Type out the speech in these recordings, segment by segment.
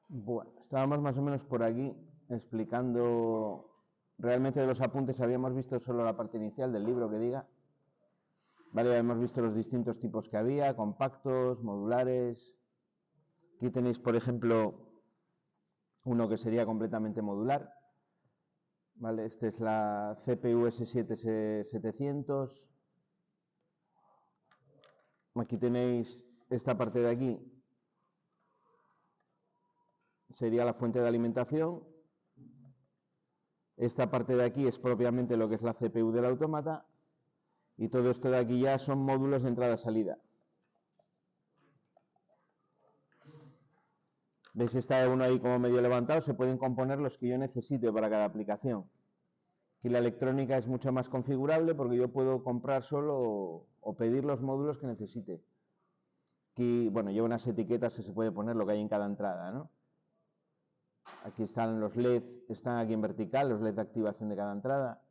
Bueno, estábamos más o menos por aquí explicando. Realmente de los apuntes habíamos visto solo la parte inicial del libro que diga. Vale, hemos visto los distintos tipos que había, compactos, modulares. Aquí tenéis, por ejemplo, uno que sería completamente modular. Vale, esta es la CPU S7 700. Aquí tenéis esta parte de aquí. Sería la fuente de alimentación. Esta parte de aquí es propiamente lo que es la CPU del autómata. Y todo esto de aquí ya son módulos de entrada-salida. ¿Veis? Está uno ahí como medio levantado. Se pueden componer los que yo necesite para cada aplicación. Aquí la electrónica es mucho más configurable porque yo puedo comprar solo o pedir los módulos que necesite. Aquí, bueno, lleva unas etiquetas que se puede poner lo que hay en cada entrada, ¿no? Aquí están los LED, están aquí en vertical, los LED de activación de cada entrada.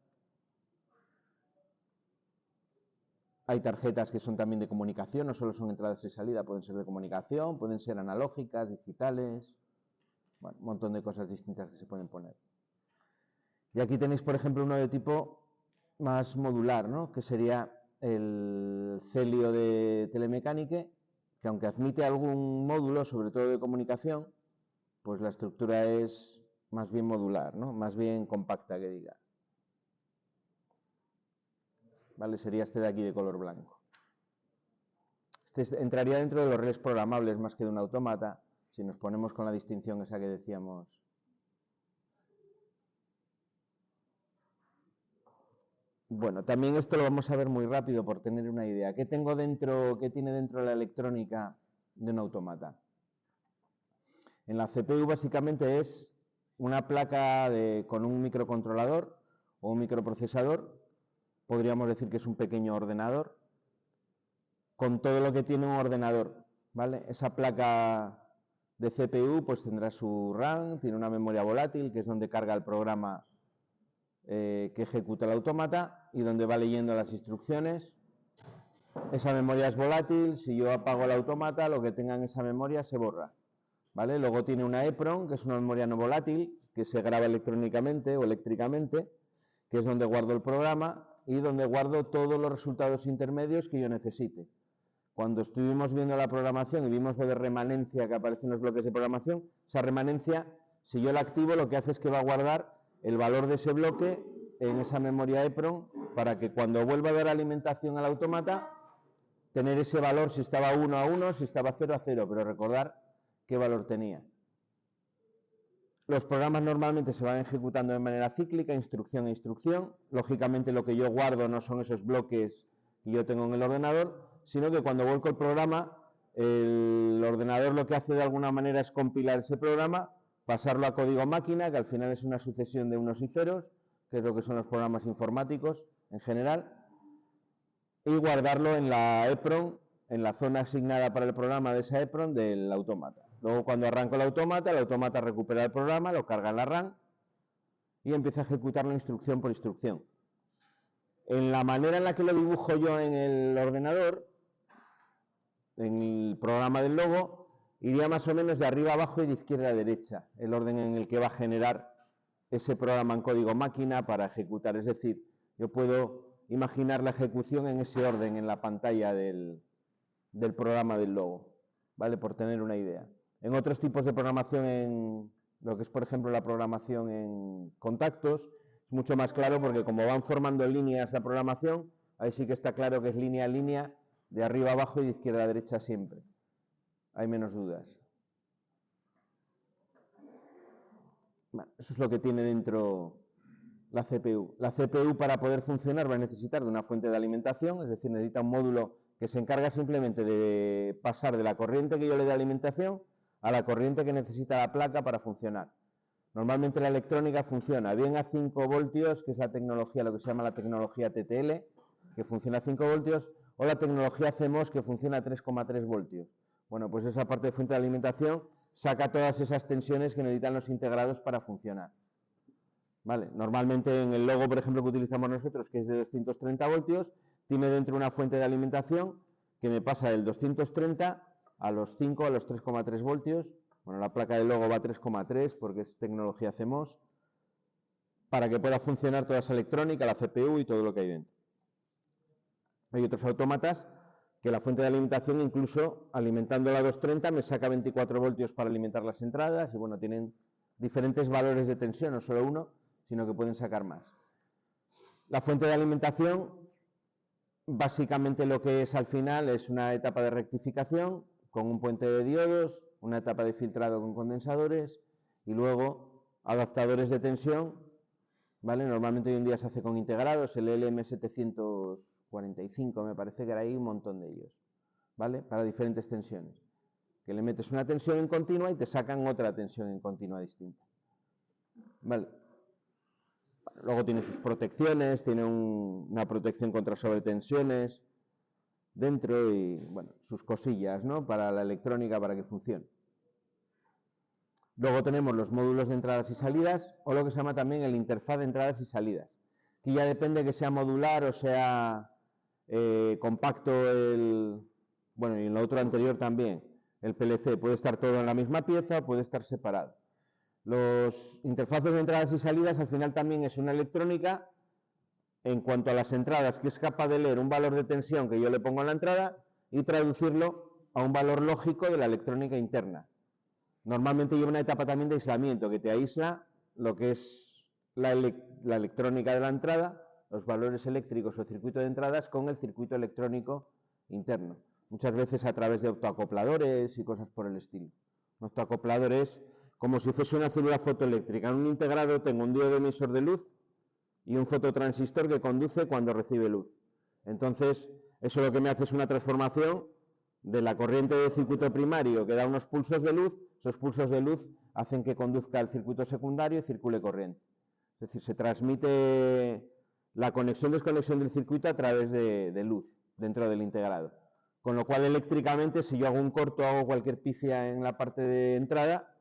Hay tarjetas que son también de comunicación, no solo son entradas y salida, pueden ser de comunicación, pueden ser analógicas, digitales, bueno, un montón de cosas distintas que se pueden poner. Y aquí tenéis, por ejemplo, uno de tipo más modular, ¿no? Que sería el Celio de Telemecanique, que aunque admite algún módulo, sobre todo de comunicación, pues la estructura es más bien modular, ¿no? Más bien compacta, que diga. ¿Vale? Sería este de aquí de color blanco. Este entraría dentro de los relés programables más que de un autómata, si nos ponemos con la distinción esa que decíamos. Bueno, también esto lo vamos a ver muy rápido por tener una idea. ¿Qué tengo dentro, qué tiene dentro la electrónica de un autómata? En la CPU básicamente es una placa con un microcontrolador o un microprocesador. Podríamos decir que es un pequeño ordenador con todo lo que tiene un ordenador, ¿vale? Esa placa de CPU pues tendrá su RAM, tiene una memoria volátil que es donde carga el programa que ejecuta el autómata y donde va leyendo las instrucciones. Esa memoria es volátil, si yo apago el autómata, lo que tenga en esa memoria se borra, ¿vale? Luego tiene una EPROM, que es una memoria no volátil, que se graba electrónicamente o eléctricamente, que es donde guardo el programa y donde guardo todos los resultados intermedios que yo necesite. Cuando estuvimos viendo la programación y vimos lo de remanencia que aparece en los bloques de programación, esa remanencia, si yo la activo, lo que hace es que va a guardar el valor de ese bloque en esa memoria EPROM para que cuando vuelva a dar alimentación al autómata, tener ese valor si estaba 1 a 1, si estaba 0 a 0, pero recordar qué valor tenía. Los programas normalmente se van ejecutando de manera cíclica, instrucción a instrucción. Lógicamente lo que yo guardo no son esos bloques que yo tengo en el ordenador, sino que cuando vuelco el programa, el ordenador lo que hace de alguna manera es compilar ese programa, pasarlo a código máquina, que al final es una sucesión de unos y ceros, que es lo que son los programas informáticos en general, y guardarlo en la EPROM, en la zona asignada para el programa de esa EPROM del autómata. Luego cuando arranco el autómata recupera el programa, lo carga en la RAM y empieza a ejecutarlo instrucción por instrucción. En la manera en la que lo dibujo yo en el ordenador, en el programa del logo, iría más o menos de arriba a abajo y de izquierda a derecha, el orden en el que va a generar ese programa en código máquina para ejecutar. Es decir, yo puedo imaginar la ejecución en ese orden en la pantalla del programa del logo, ¿vale? Por tener una idea. En otros tipos de programación, en lo que es, por ejemplo, la programación en contactos, es mucho más claro porque como van formando líneas la programación, ahí sí que está claro que es línea a línea, de arriba a abajo y de izquierda a derecha siempre. Hay menos dudas. Bueno, eso es lo que tiene dentro la CPU. La CPU para poder funcionar va a necesitar de una fuente de alimentación, es decir, necesita un módulo que se encarga simplemente de pasar de la corriente que yo le dé alimentación a la corriente que necesita la placa para funcionar. Normalmente la electrónica funciona bien a 5 voltios, que es la tecnología, lo que se llama la tecnología TTL, que funciona a 5 voltios, o la tecnología CMOS, que funciona a 3,3 voltios. Bueno, pues esa parte de fuente de alimentación saca todas esas tensiones que necesitan los integrados para funcionar. Vale, normalmente en el logo, por ejemplo, que utilizamos nosotros, que es de 230 voltios, tiene dentro una fuente de alimentación que me pasa del 230 a los 5, a los 3,3 voltios, Bueno, la placa de logo va a 3,3 porque es tecnología CMOS, para que pueda funcionar toda esa electrónica, la CPU y todo lo que hay dentro. Hay otros autómatas que la fuente de alimentación, incluso alimentándola a 230, me saca 24 voltios para alimentar las entradas y bueno, tienen diferentes valores de tensión, no solo uno, sino que pueden sacar más. La fuente de alimentación, básicamente lo que es al final es una etapa de rectificación con un puente de diodos, una etapa de filtrado con condensadores y luego adaptadores de tensión, ¿vale? Normalmente hoy en día se hace con integrados, el LM745 me parece que era ahí un montón de ellos, ¿vale? Para diferentes tensiones. Que le metes una tensión en continua y te sacan otra tensión en continua distinta, ¿vale? Luego tiene sus protecciones, tiene una protección contra sobretensiones dentro y, bueno, sus cosillas, ¿no? Para la electrónica, para que funcione. Luego tenemos los módulos de entradas y salidas, o lo que se llama también el interfaz de entradas y salidas, que ya depende que sea modular o sea compacto bueno, y en lo otro anterior también, el PLC, puede estar todo en la misma pieza o puede estar separado. Los interfaces de entradas y salidas al final también es una electrónica en cuanto a las entradas, que es capaz de leer un valor de tensión que yo le pongo en la entrada y traducirlo a un valor lógico de la electrónica interna. Normalmente lleva una etapa también de aislamiento, que te aísla lo que es la electrónica de la entrada, los valores eléctricos o el circuito de entradas con el circuito electrónico interno. Muchas veces a través de optoacopladores y cosas por el estilo. Un optoacoplador es como si fuese una célula fotoeléctrica. En un integrado tengo un diodo emisor de luz y un fototransistor que conduce cuando recibe luz. Entonces, eso lo que me hace es una transformación de la corriente del circuito primario que da unos pulsos de luz. Esos pulsos de luz hacen que conduzca al circuito secundario y circule corriente. Es decir, se transmite la conexión-desconexión del circuito a través de luz dentro del integrado. Con lo cual, eléctricamente, si yo hago un corto o hago cualquier pifia en la parte de entrada,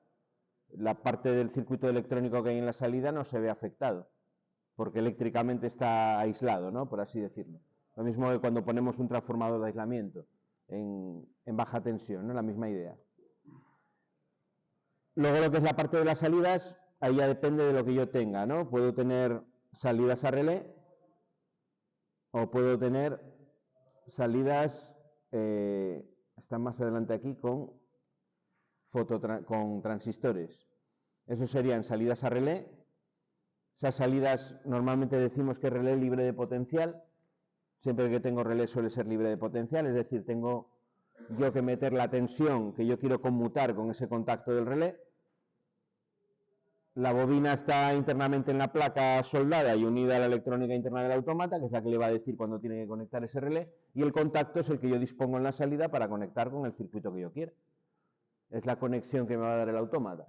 la parte del circuito electrónico que hay en la salida no se ve afectado, porque eléctricamente está aislado, ¿no? Por así decirlo. Lo mismo que cuando ponemos un transformador de aislamiento en baja tensión, ¿no? La misma idea. Luego lo que es la parte de las salidas, ahí ya depende de lo que yo tenga, ¿no? Puedo tener salidas a relé o puedo tener salidas, están más adelante aquí, con transistores. Eso serían salidas a relé. Esas salidas normalmente decimos que es relé libre de potencial. Siempre que tengo relé suele ser libre de potencial, es decir, tengo yo que meter la tensión que yo quiero conmutar con ese contacto del relé. La bobina está internamente en la placa soldada y unida a la electrónica interna del autómata, que es la que le va a decir cuando tiene que conectar ese relé, y el contacto es el que yo dispongo en la salida para conectar con el circuito que yo quiero. Es la conexión que me va a dar el autómata.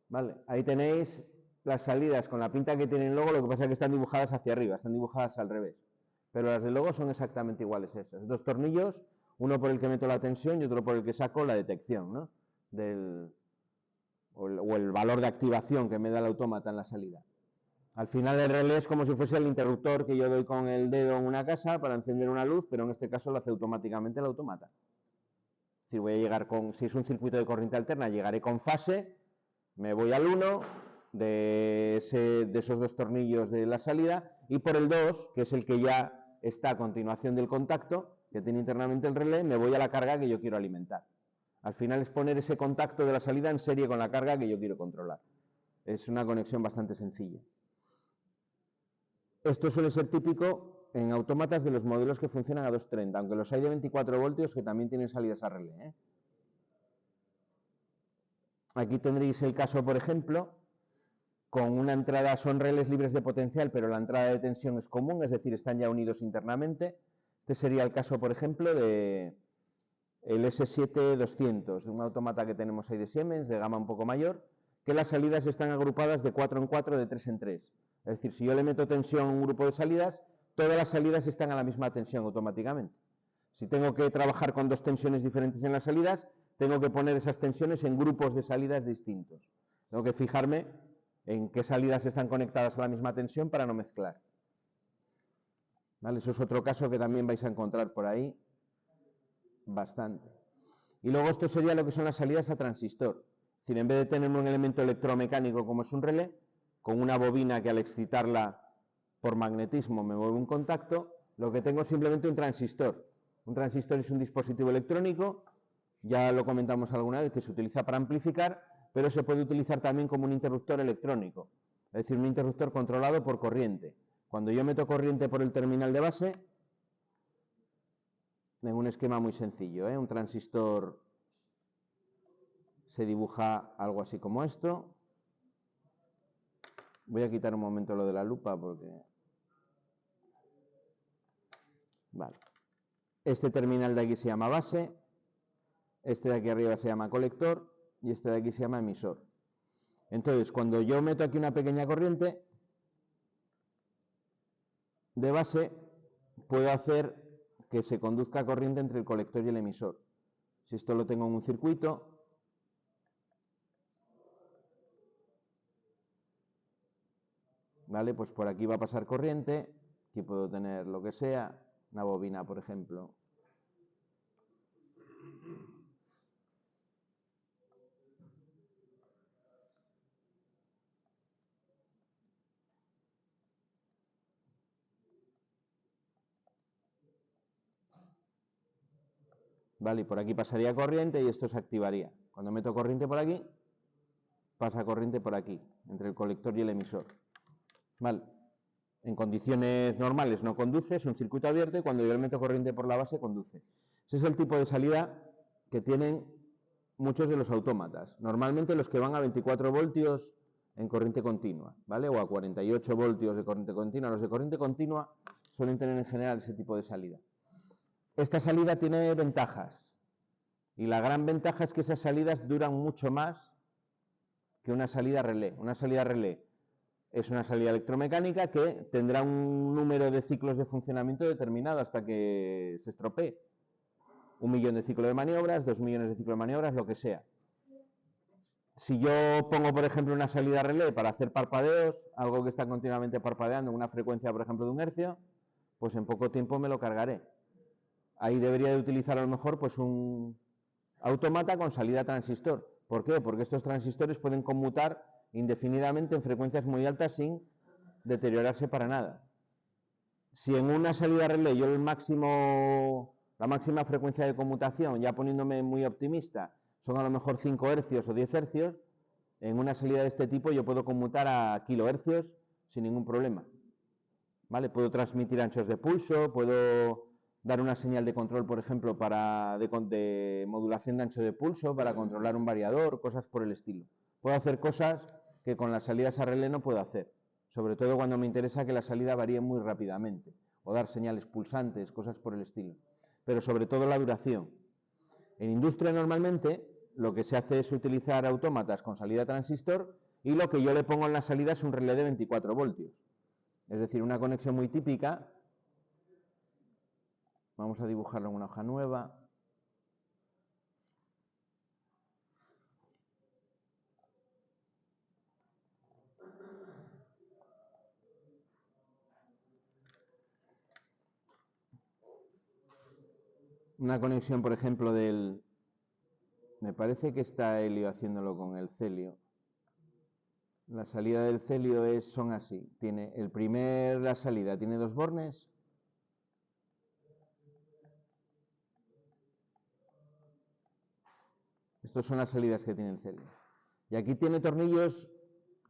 ¿Vale? Ahí tenéis las salidas con la pinta que tienen luego, lo que pasa es que están dibujadas hacia arriba, están dibujadas al revés. Pero las de logo son exactamente iguales esas. Dos tornillos, uno por el que meto la tensión y otro por el que saco la detección, ¿no? O el valor de activación que me da el autómata en la salida. Al final el relé es como si fuese el interruptor que yo doy con el dedo en una casa para encender una luz, pero en este caso lo hace automáticamente el autómata. Es decir, voy a llegar si es un circuito de corriente alterna, llegaré con fase, me voy al 1 de esos dos tornillos de la salida y por el 2, que es el que ya está a continuación del contacto que tiene internamente el relé, me voy a la carga que yo quiero alimentar. Al final es poner ese contacto de la salida en serie con la carga que yo quiero controlar. Es una conexión bastante sencilla. Esto suele ser típico en autómatas de los modelos que funcionan a 230, aunque los hay de 24 voltios que también tienen salidas a relé, ¿eh? Aquí tendréis el caso, por ejemplo, con una entrada, son relés libres de potencial, pero la entrada de tensión es común, es decir, están ya unidos internamente. Este sería el caso, por ejemplo, de el S7-200, un autómata que tenemos ahí de Siemens, de gama un poco mayor, que las salidas están agrupadas de 4 en 4, de 3 en 3. Es decir, si yo le meto tensión a un grupo de salidas, todas las salidas están a la misma tensión automáticamente. Si tengo que trabajar con dos tensiones diferentes en las salidas, tengo que poner esas tensiones en grupos de salidas distintos. Tengo que fijarme en qué salidas están conectadas a la misma tensión para no mezclar. ¿Vale? Eso es otro caso que también vais a encontrar por ahí bastante. Y luego esto sería lo que son las salidas a transistor. Es decir, en vez de tener un elemento electromecánico como es un relé, con una bobina que al excitarla por magnetismo me mueve un contacto, lo que tengo es simplemente un transistor. Un transistor es un dispositivo electrónico, ya lo comentamos alguna vez, que se utiliza para amplificar, pero se puede utilizar también como un interruptor electrónico, es decir, un interruptor controlado por corriente. Cuando yo meto corriente por el terminal de base, en un esquema muy sencillo, un transistor se dibuja algo así como esto. Voy a quitar un momento lo de la lupa porque... Vale. Este terminal de aquí se llama base, este de aquí arriba se llama colector y este de aquí se llama emisor. Entonces, cuando yo meto aquí una pequeña corriente de base, puedo hacer que se conduzca corriente entre el colector y el emisor. Si esto lo tengo en un circuito, ¿vale? Pues por aquí va a pasar corriente, aquí puedo tener lo que sea, una bobina, por ejemplo. ¿Vale? Y por aquí pasaría corriente y esto se activaría. Cuando meto corriente por aquí, pasa corriente por aquí, entre el colector y el emisor. ¿Vale? En condiciones normales no conduce, es un circuito abierto y cuando yo le meto corriente por la base, conduce. Ese es el tipo de salida que tienen muchos de los autómatas. Normalmente los que van a 24 voltios en corriente continua, ¿vale? O a 48 voltios de corriente continua. Los de corriente continua suelen tener en general ese tipo de salida. Esta salida tiene ventajas y la gran ventaja es que esas salidas duran mucho más que una salida relé. Una salida relé es una salida electromecánica que tendrá un número de ciclos de funcionamiento determinado hasta que se estropee. 1 millón de ciclos de maniobras, 2 millones de ciclos de maniobras, lo que sea. Si yo pongo, por ejemplo, una salida relé para hacer parpadeos, algo que está continuamente parpadeando en una frecuencia, por ejemplo, de 1 hercio, pues en poco tiempo me lo cargaré. Ahí debería de utilizar a lo mejor pues un autómata con salida transistor. ¿Por qué? Porque estos transistores pueden conmutar indefinidamente en frecuencias muy altas sin deteriorarse para nada. Si en una salida relé yo la máxima frecuencia de conmutación, ya poniéndome muy optimista, son a lo mejor 5 hercios o 10 hercios, en una salida de este tipo yo puedo conmutar a kilohercios sin ningún problema. ¿Vale? Puedo transmitir anchos de pulso, puedo dar una señal de control, por ejemplo, de modulación de ancho de pulso para controlar un variador, cosas por el estilo. Puedo hacer cosas que con las salidas a relé no puedo hacer, sobre todo cuando me interesa que la salida varíe muy rápidamente, o dar señales pulsantes, cosas por el estilo. Pero sobre todo la duración. En industria normalmente lo que se hace es utilizar autómatas con salida transistor y lo que yo le pongo en la salida es un relé de 24 voltios. Es decir, una conexión muy típica. Vamos a dibujarlo en una hoja nueva. Una conexión, por ejemplo, me parece que está helio haciéndolo con el celio. La salida del celio son así. La salida tiene 2 bornes. Estas son las salidas que tiene el celio. Y aquí tiene tornillos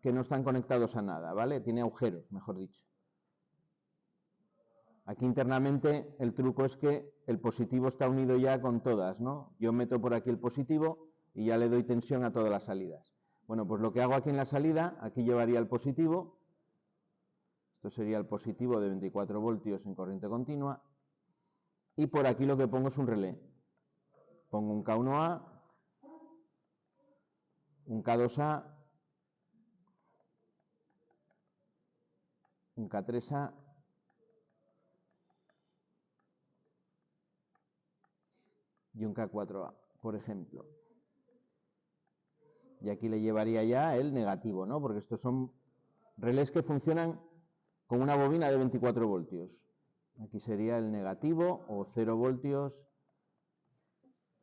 que no están conectados a nada, ¿vale? Tiene agujeros, mejor dicho. Aquí internamente el truco es que el positivo está unido ya con todas, ¿no? Yo meto por aquí el positivo y ya le doy tensión a todas las salidas. Bueno, pues lo que hago aquí en la salida, aquí llevaría el positivo. Esto sería el positivo de 24 voltios en corriente continua. Y por aquí lo que pongo es un relé. Pongo un K1A, un K2A, un K3A y un K4A, por ejemplo. Y aquí le llevaría ya el negativo, ¿no? Porque estos son relés que funcionan con una bobina de 24 voltios. Aquí sería el negativo o 0 voltios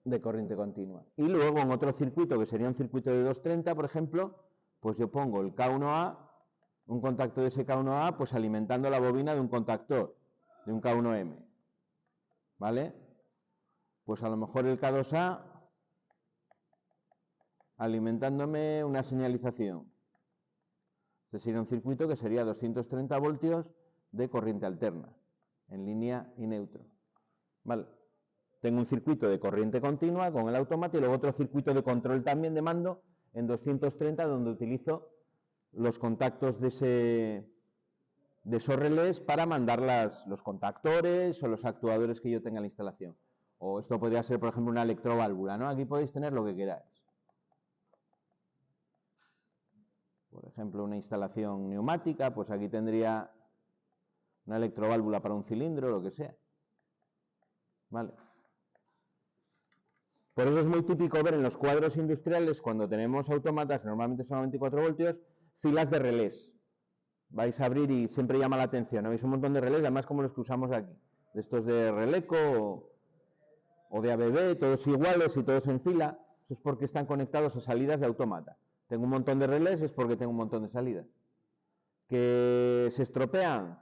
de corriente continua. Y luego en otro circuito, que sería un circuito de 230, por ejemplo, pues yo pongo el K1A, un contacto de ese K1A, pues alimentando la bobina de un contactor, de un K1M. ¿Vale? Pues a lo mejor el K2A alimentándome una señalización. Este sería un circuito que sería 230 voltios de corriente alterna, en línea y neutro. ¿Vale? Tengo un circuito de corriente continua con el autómata y luego otro circuito de control también de mando en 230 donde utilizo los contactos de esos relés para mandar los contactores o los actuadores que yo tenga en la instalación. O esto podría ser, por ejemplo, una electroválvula, ¿no? Aquí podéis tener lo que queráis. Por ejemplo, una instalación neumática, pues aquí tendría una electroválvula para un cilindro, lo que sea. ¿Vale? Por eso es muy típico ver en los cuadros industriales, cuando tenemos autómatas, normalmente son a 24 voltios, filas de relés. Vais a abrir y siempre llama la atención, ¿no? Veis un montón de relés, además como los que usamos aquí. De estos de Releco o de ABB, todos iguales y todos en fila. Eso es porque están conectados a salidas de autómata. Tengo un montón de relés, es porque tengo un montón de salidas. Que se estropean,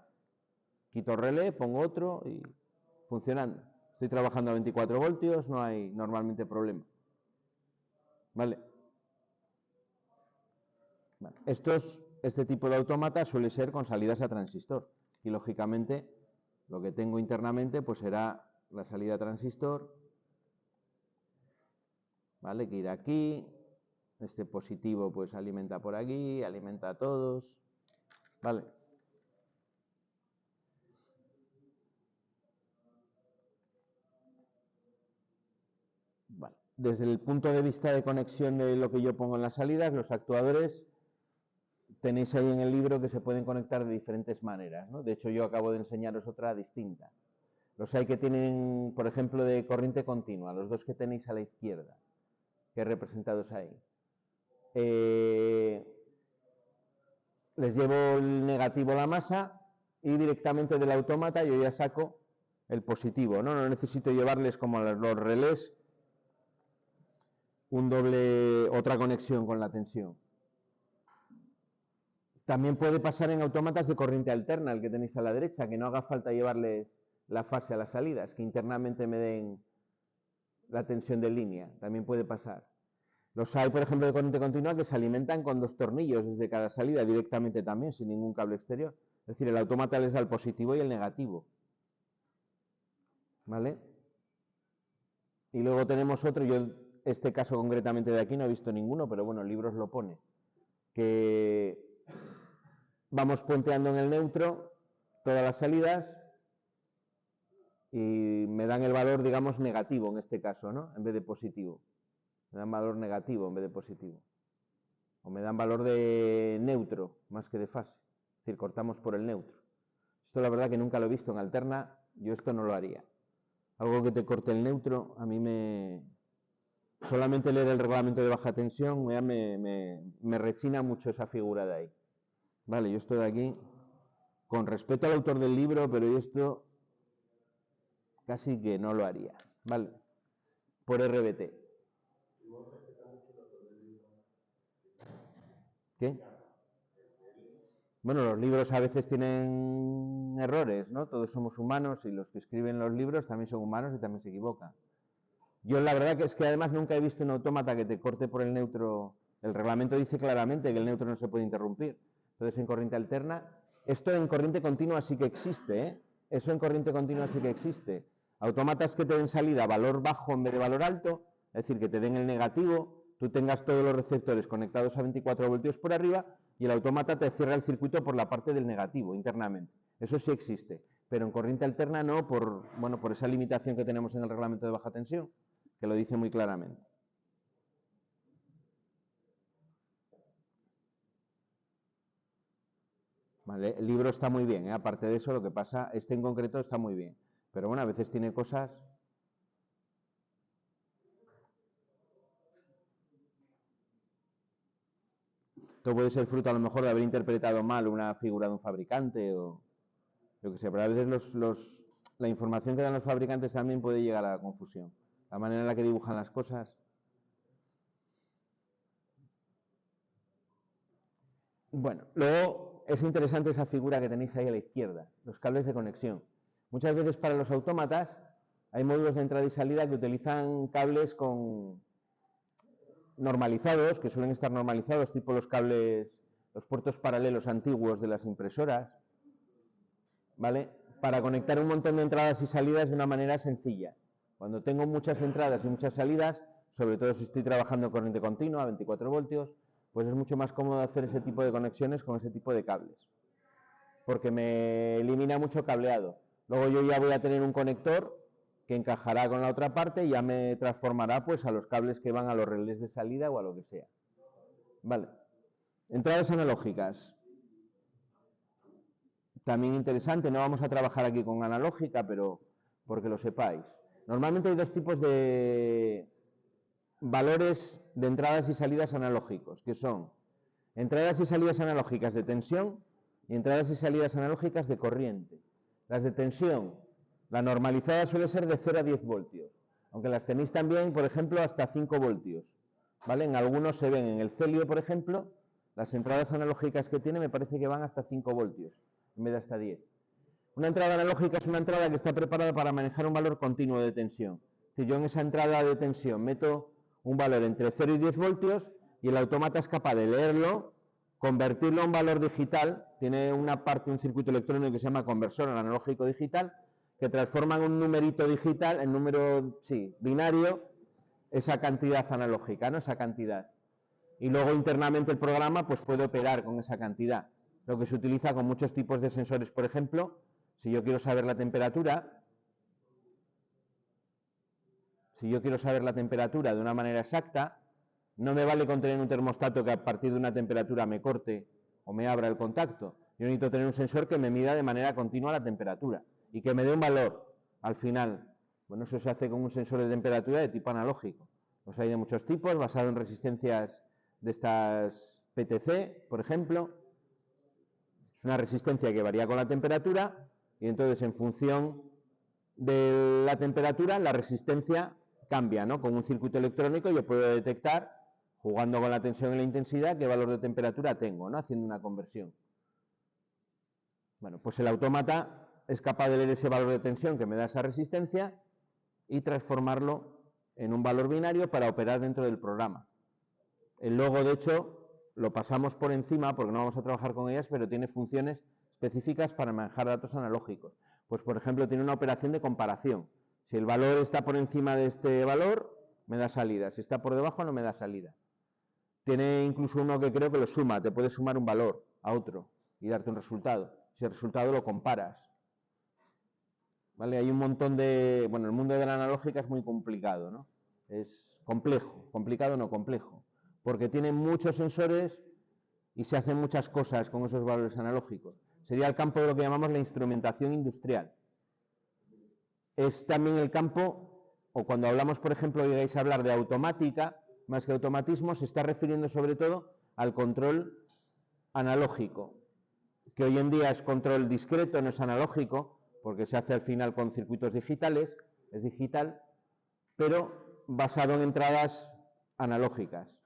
quito el relé, pongo otro y funcionando. Estoy trabajando a 24 voltios, no hay normalmente problema. ¿Vale? Vale. Este tipo de autómata suele ser con salidas a transistor. Y lógicamente lo que tengo internamente pues será la salida a transistor. ¿Vale? Que irá aquí. Este positivo pues alimenta por aquí, alimenta a todos. ¿Vale? Vale. Desde el punto de vista de conexión de lo que yo pongo en las salidas, los actuadores tenéis ahí en el libro que se pueden conectar de diferentes maneras, ¿no? De hecho, yo acabo de enseñaros otra distinta. Los hay que tienen, por ejemplo, de corriente continua, los dos que tenéis a la izquierda, que representados ahí. Les llevo el negativo a la masa y directamente del autómata yo ya saco el positivo, ¿no? No necesito llevarles como a los relés otra conexión con la tensión. También puede pasar en autómatas de corriente alterna, el que tenéis a la derecha, que no haga falta llevarles la fase a las salidas, que internamente me den la tensión de línea, también puede pasar. Los hay, por ejemplo, de corriente continua que se alimentan con 2 tornillos desde cada salida directamente también, sin ningún cable exterior. Es decir, el autómata les da el positivo y el negativo. ¿Vale? Y luego tenemos otro, yo este caso concretamente de aquí no he visto ninguno, pero bueno, el libro os lo pone, que vamos puenteando en el neutro todas las salidas y me dan el valor, digamos, negativo en este caso, ¿no? En vez de positivo. Me dan valor negativo en vez de positivo. O me dan valor de neutro más que de fase. Es decir, cortamos por el neutro. Esto la verdad que nunca lo he visto en alterna, yo esto no lo haría. Algo que te corte el neutro, a mí solamente leer el reglamento de baja tensión me rechina mucho esa figura de ahí. Vale, yo estoy aquí con respeto al autor del libro, pero yo esto casi que no lo haría. Vale, por RBT. ¿Qué? Bueno, los libros a veces tienen errores, ¿no? Todos somos humanos y los que escriben los libros también son humanos y también se equivocan. Yo la verdad que es que además nunca he visto un autómata que te corte por el neutro. El reglamento dice claramente que el neutro no se puede interrumpir. Entonces en corriente alterna, esto en corriente continua sí que existe, ¿eh? Eso en corriente continua sí que existe. Autómatas que te den salida valor bajo en vez de valor alto, es decir, que te den el negativo, tú tengas todos los receptores conectados a 24 voltios por arriba y el autómata te cierra el circuito por la parte del negativo internamente. Eso sí existe, pero en corriente alterna no, por esa limitación que tenemos en el reglamento de baja tensión, que lo dice muy claramente. Vale, el libro está muy bien, ¿eh? Aparte de eso, lo que pasa, este en concreto está muy bien. Pero bueno, a veces tiene cosas. Esto puede ser fruto a lo mejor de haber interpretado mal una figura de un fabricante o lo que sea, pero a veces la información que dan los fabricantes también puede llegar a la confusión. la manera en la que dibujan las cosas. Bueno, luego es interesante esa figura que tenéis ahí a la izquierda, los cables de conexión. Muchas veces para los autómatas hay módulos de entrada y salida que utilizan cables normalizados, que suelen estar normalizados, tipo los cables, los puertos paralelos antiguos de las impresoras, ¿vale? Para conectar un montón de entradas y salidas de una manera sencilla. Cuando tengo muchas entradas y muchas salidas, sobre todo si estoy trabajando corriente continua, a 24 voltios, pues es mucho más cómodo hacer ese tipo de conexiones con ese tipo de cables, porque me elimina mucho cableado. Luego yo ya voy a tener un conector que encajará con la otra parte y ya me transformará pues a los cables que van a los relés de salida o a lo que sea. Vale. Entradas analógicas. También interesante, no vamos a trabajar aquí con analógica, pero porque lo sepáis. Normalmente hay dos tipos de valores de entradas y salidas analógicos, que son entradas y salidas analógicas de tensión y entradas y salidas analógicas de corriente. Las de tensión, la normalizada suele ser de 0 a 10 voltios, aunque las tenéis también, por ejemplo, hasta 5 voltios. ¿Vale? En algunos se ven, en el Celio, por ejemplo, las entradas analógicas que tiene me parece que van hasta 5 voltios, en vez de hasta 10. Una entrada analógica es una entrada que está preparada para manejar un valor continuo de tensión. Si yo en esa entrada de tensión meto un valor entre 0 y 10 voltios y el autómata es capaz de leerlo, convertirlo a un valor digital, tiene una parte, un circuito electrónico que se llama conversor analógico digital, que transforma en un numerito digital, en número, sí, binario, esa cantidad analógica, ¿no? Esa cantidad. Y luego internamente el programa pues puede operar con esa cantidad. Lo que se utiliza con muchos tipos de sensores, por ejemplo, si yo quiero saber la temperatura, de una manera exacta, no me vale con tener un termostato que a partir de una temperatura me corte o me abra el contacto. Yo necesito tener un sensor que me mida de manera continua la temperatura y que me dé un valor al final. Bueno, eso se hace con un sensor de temperatura de tipo analógico. Los hay de muchos tipos, basado en resistencias de estas PTC, por ejemplo. Es una resistencia que varía con la temperatura y entonces en función de la temperatura la resistencia cambia, ¿no? Con un circuito electrónico yo puedo detectar, jugando con la tensión y la intensidad, qué valor de temperatura tengo, ¿no? Haciendo una conversión. Bueno, pues el autómata es capaz de leer ese valor de tensión que me da esa resistencia y transformarlo en un valor binario para operar dentro del programa. El logo, de hecho, lo pasamos por encima porque no vamos a trabajar con ellas, pero tiene funciones específicas para manejar datos analógicos. Pues, por ejemplo, tiene una operación de comparación. Si el valor está por encima de este valor, me da salida. Si está por debajo, no me da salida. Tiene incluso uno que creo que lo suma. Te puede sumar un valor a otro y darte un resultado. Si el resultado lo comparas. ¿Vale? Hay un montón de... Bueno, el mundo de la analógica es muy complicado, ¿no? Es complejo. Complicado no complejo. Porque tiene muchos sensores y se hacen muchas cosas con esos valores analógicos. Sería el campo de lo que llamamos la instrumentación industrial. Es también el campo, o cuando hablamos, por ejemplo, llegáis a hablar de automática, más que automatismo, se está refiriendo sobre todo al control analógico, que hoy en día es control discreto, no es analógico, porque se hace al final con circuitos digitales, es digital, pero basado en entradas analógicas.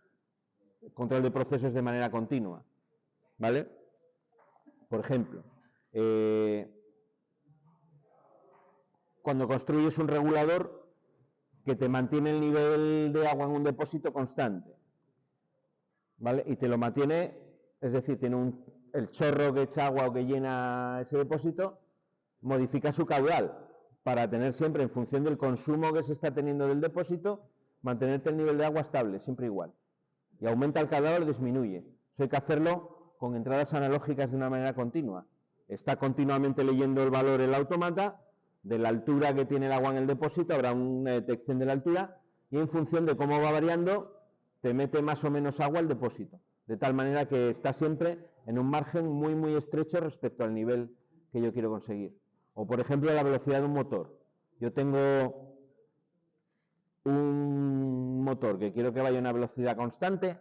Control de procesos de manera continua, ¿vale? Por ejemplo, cuando construyes un regulador que te mantiene el nivel de agua en un depósito constante, ¿vale? Y te lo mantiene, es decir, tiene el chorro que echa agua o que llena ese depósito, modifica su caudal para tener siempre, en función del consumo que se está teniendo del depósito, mantenerte el nivel de agua estable, siempre igual. Y aumenta el caudal o disminuye. Eso hay que hacerlo con entradas analógicas de una manera continua. Está continuamente leyendo el valor el autómata, de la altura que tiene el agua en el depósito, habrá una detección de la altura, y en función de cómo va variando, te mete más o menos agua al depósito. De tal manera que está siempre en un margen muy, muy estrecho respecto al nivel que yo quiero conseguir. O, por ejemplo, la velocidad de un motor. Yo tengo un motor que quiero que vaya a una velocidad constante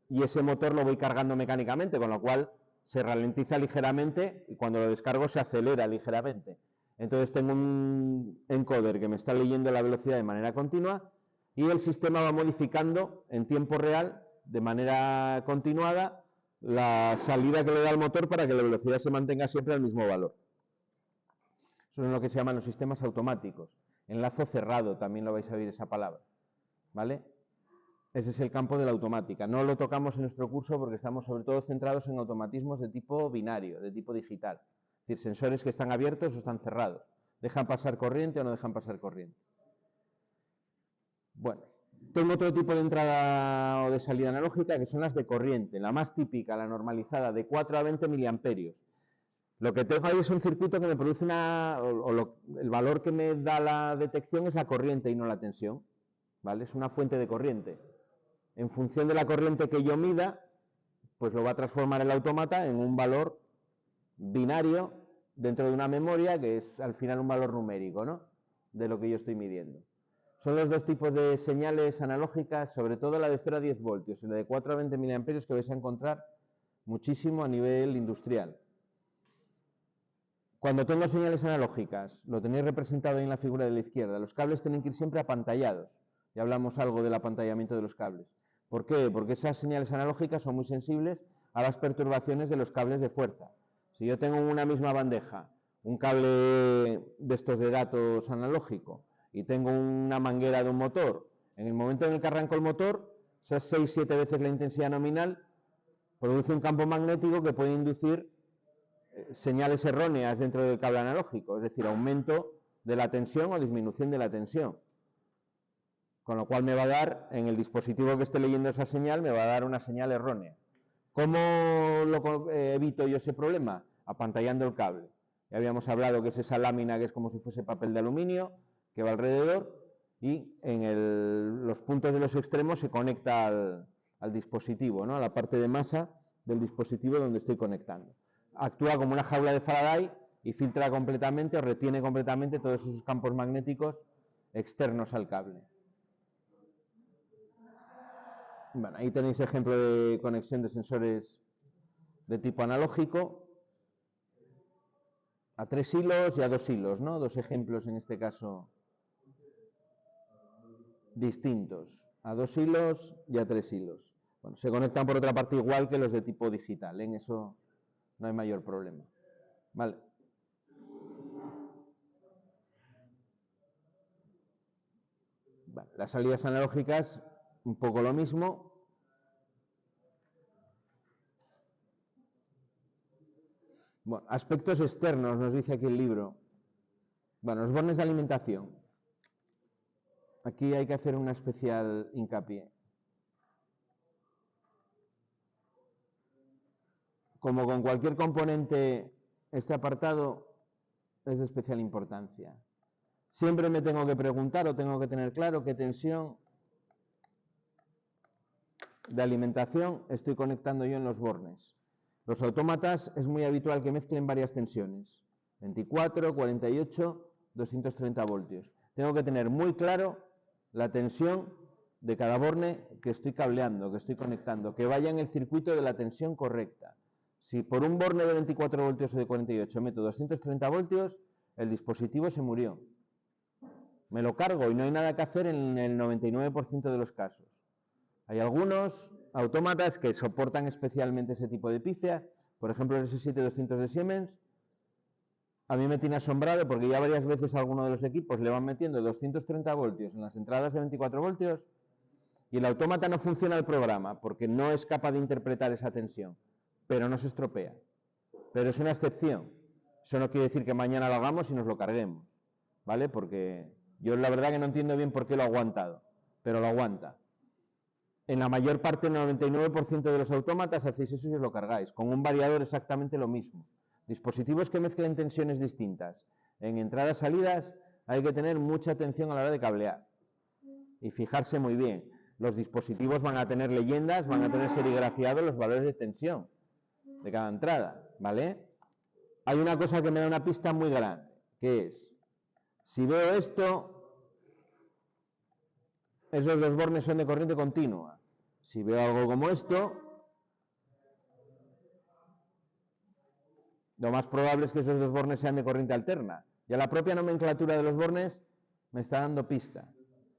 y ese motor lo voy cargando mecánicamente, con lo cual se ralentiza ligeramente y cuando lo descargo se acelera ligeramente. Entonces tengo un encoder que me está leyendo la velocidad de manera continua y el sistema va modificando en tiempo real, de manera continuada, la salida que le da al motor para que la velocidad se mantenga siempre al mismo valor. Eso es lo que se llaman los sistemas automáticos. Enlazo cerrado, también lo vais a oír esa palabra, ¿vale? Ese es el campo de la automática. No lo tocamos en nuestro curso porque estamos sobre todo centrados en automatismos de tipo binario, de tipo digital. Es decir, sensores que están abiertos o están cerrados. ¿Dejan pasar corriente o no dejan pasar corriente? Bueno, tengo otro tipo de entrada o de salida analógica que son las de corriente. La más típica, la normalizada, de 4 a 20 miliamperios. Lo que tengo ahí es un circuito que me produce el valor que me da la detección es la corriente y no la tensión, ¿vale? Es una fuente de corriente. En función de la corriente que yo mida, pues lo va a transformar el autómata en un valor binario dentro de una memoria que es al final un valor numérico, ¿no? De lo que yo estoy midiendo. Son los dos tipos de señales analógicas, sobre todo la de 0 a 10 voltios y la de 4 a 20 miliamperios que vais a encontrar muchísimo a nivel industrial. Cuando tengo señales analógicas, lo tenéis representado ahí en la figura de la izquierda, los cables tienen que ir siempre apantallados. Ya hablamos algo del apantallamiento de los cables. ¿Por qué? Porque esas señales analógicas son muy sensibles a las perturbaciones de los cables de fuerza. Si yo tengo en una misma bandeja un cable de estos de datos analógico y tengo una manguera de un motor, en el momento en el que arranco el motor, esas 6-7 veces la intensidad nominal produce un campo magnético que puede inducir señales erróneas dentro del cable analógico, es decir, aumento de la tensión o disminución de la tensión. Con lo cual me va a dar, en el dispositivo que esté leyendo esa señal, me va a dar una señal errónea. ¿Cómo evito yo ese problema? Apantallando el cable. Ya habíamos hablado que es esa lámina que es como si fuese papel de aluminio, que va alrededor, y en los puntos de los extremos se conecta al dispositivo, ¿no? A la parte de masa del dispositivo donde estoy conectando. Actúa como una jaula de Faraday y filtra completamente o retiene completamente todos esos campos magnéticos externos al cable. Bueno, ahí tenéis ejemplo de conexión de sensores de tipo analógico a 3 hilos y a 2 hilos, ¿no? Dos ejemplos en este caso distintos, a 2 hilos y a 3 hilos. Bueno, se conectan por otra parte igual que los de tipo digital, en eso no hay mayor problema. Vale. Vale, las salidas analógicas, un poco lo mismo. Bueno, aspectos externos, nos dice aquí el libro. Bueno, los bornes de alimentación. Aquí hay que hacer una especial hincapié. Como con cualquier componente, este apartado es de especial importancia. Siempre me tengo que preguntar o tengo que tener claro qué tensión de alimentación estoy conectando yo en los bornes. Los autómatas es muy habitual que mezclen varias tensiones, 24, 48, 230 voltios. Tengo que tener muy claro la tensión de cada borne que estoy cableando, que estoy conectando, que vaya en el circuito de la tensión correcta. Si por un borne de 24 voltios o de 48 meto 230 voltios, el dispositivo se murió. Me lo cargo y no hay nada que hacer en el 99% de los casos. Hay algunos autómatas que soportan especialmente ese tipo de pifias, por ejemplo el S7200 de Siemens. A mí me tiene asombrado porque ya varias veces a alguno de los equipos le van metiendo 230 voltios en las entradas de 24 voltios y el autómata no funciona el programa porque no es capaz de interpretar esa tensión, pero no se estropea. Pero es una excepción. Eso no quiere decir que mañana lo hagamos y nos lo carguemos, ¿vale? Porque yo la verdad que no entiendo bien por qué lo ha aguantado, pero lo aguanta. En la mayor parte, el 99% de los autómatas hacéis eso y os lo cargáis. Con un variador exactamente lo mismo. Dispositivos que mezclen tensiones distintas. En entradas y salidas hay que tener mucha atención a la hora de cablear. Y fijarse muy bien. Los dispositivos van a tener leyendas, van a tener serigrafiados los valores de tensión de cada entrada, ¿vale? Hay una cosa que me da una pista muy grande, que es, si veo esto, esos dos bornes son de corriente continua. Si veo algo como esto, lo más probable es que esos dos bornes sean de corriente alterna, Ya la propia nomenclatura de los bornes me está dando pista,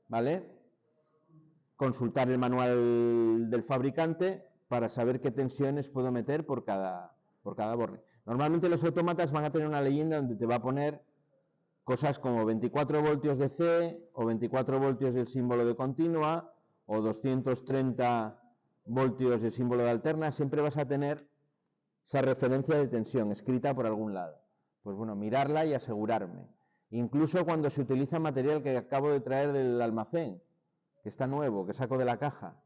¿vale? Consultar el manual del fabricante para saber qué tensiones puedo meter por cada borne. Normalmente los autómatas van a tener una leyenda donde te va a poner cosas como 24 voltios de C o 24 voltios del símbolo de continua o 230 voltios de símbolo de alterna. Siempre vas a tener esa referencia de tensión escrita por algún lado. Pues bueno, mirarla y asegurarme. Incluso cuando se utiliza material que acabo de traer del almacén, que está nuevo, que saco de la caja,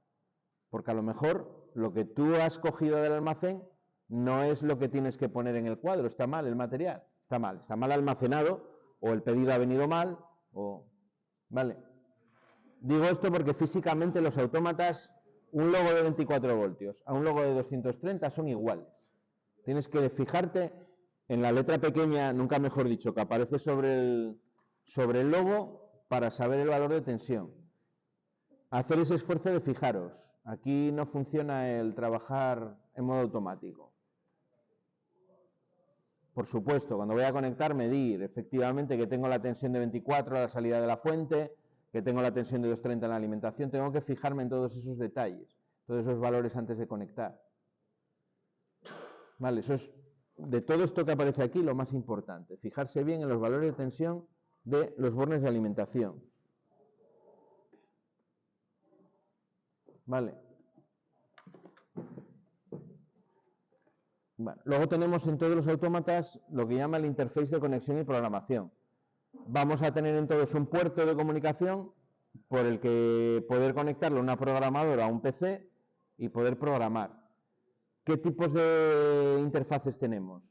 porque a lo mejor lo que tú has cogido del almacén no es lo que tienes que poner en el cuadro, está mal el material, está mal almacenado, o el pedido ha venido mal, o... Vale. Digo esto porque físicamente los autómatas, un logo de 24 voltios a un logo de 230 son iguales. Tienes que fijarte en la letra pequeña, nunca mejor dicho, que aparece sobre el logo para saber el valor de tensión. Hacer ese esfuerzo de fijaros. Aquí no funciona el trabajar en modo automático. Por supuesto, cuando voy a conectar, medir efectivamente que tengo la tensión de 24 a la salida de la fuente, que tengo la tensión de 230 en la alimentación. Tengo que fijarme en todos esos detalles, todos esos valores antes de conectar. Vale, eso es de todo esto que aparece aquí lo más importante. Fijarse bien en los valores de tensión de los bornes de alimentación. Vale. Bueno, luego tenemos en todos los autómatas lo que llama el interface de conexión y programación. Vamos a tener en todos un puerto de comunicación por el que poder conectarlo a una programadora, a un PC y poder programar. ¿Qué tipos de interfaces tenemos?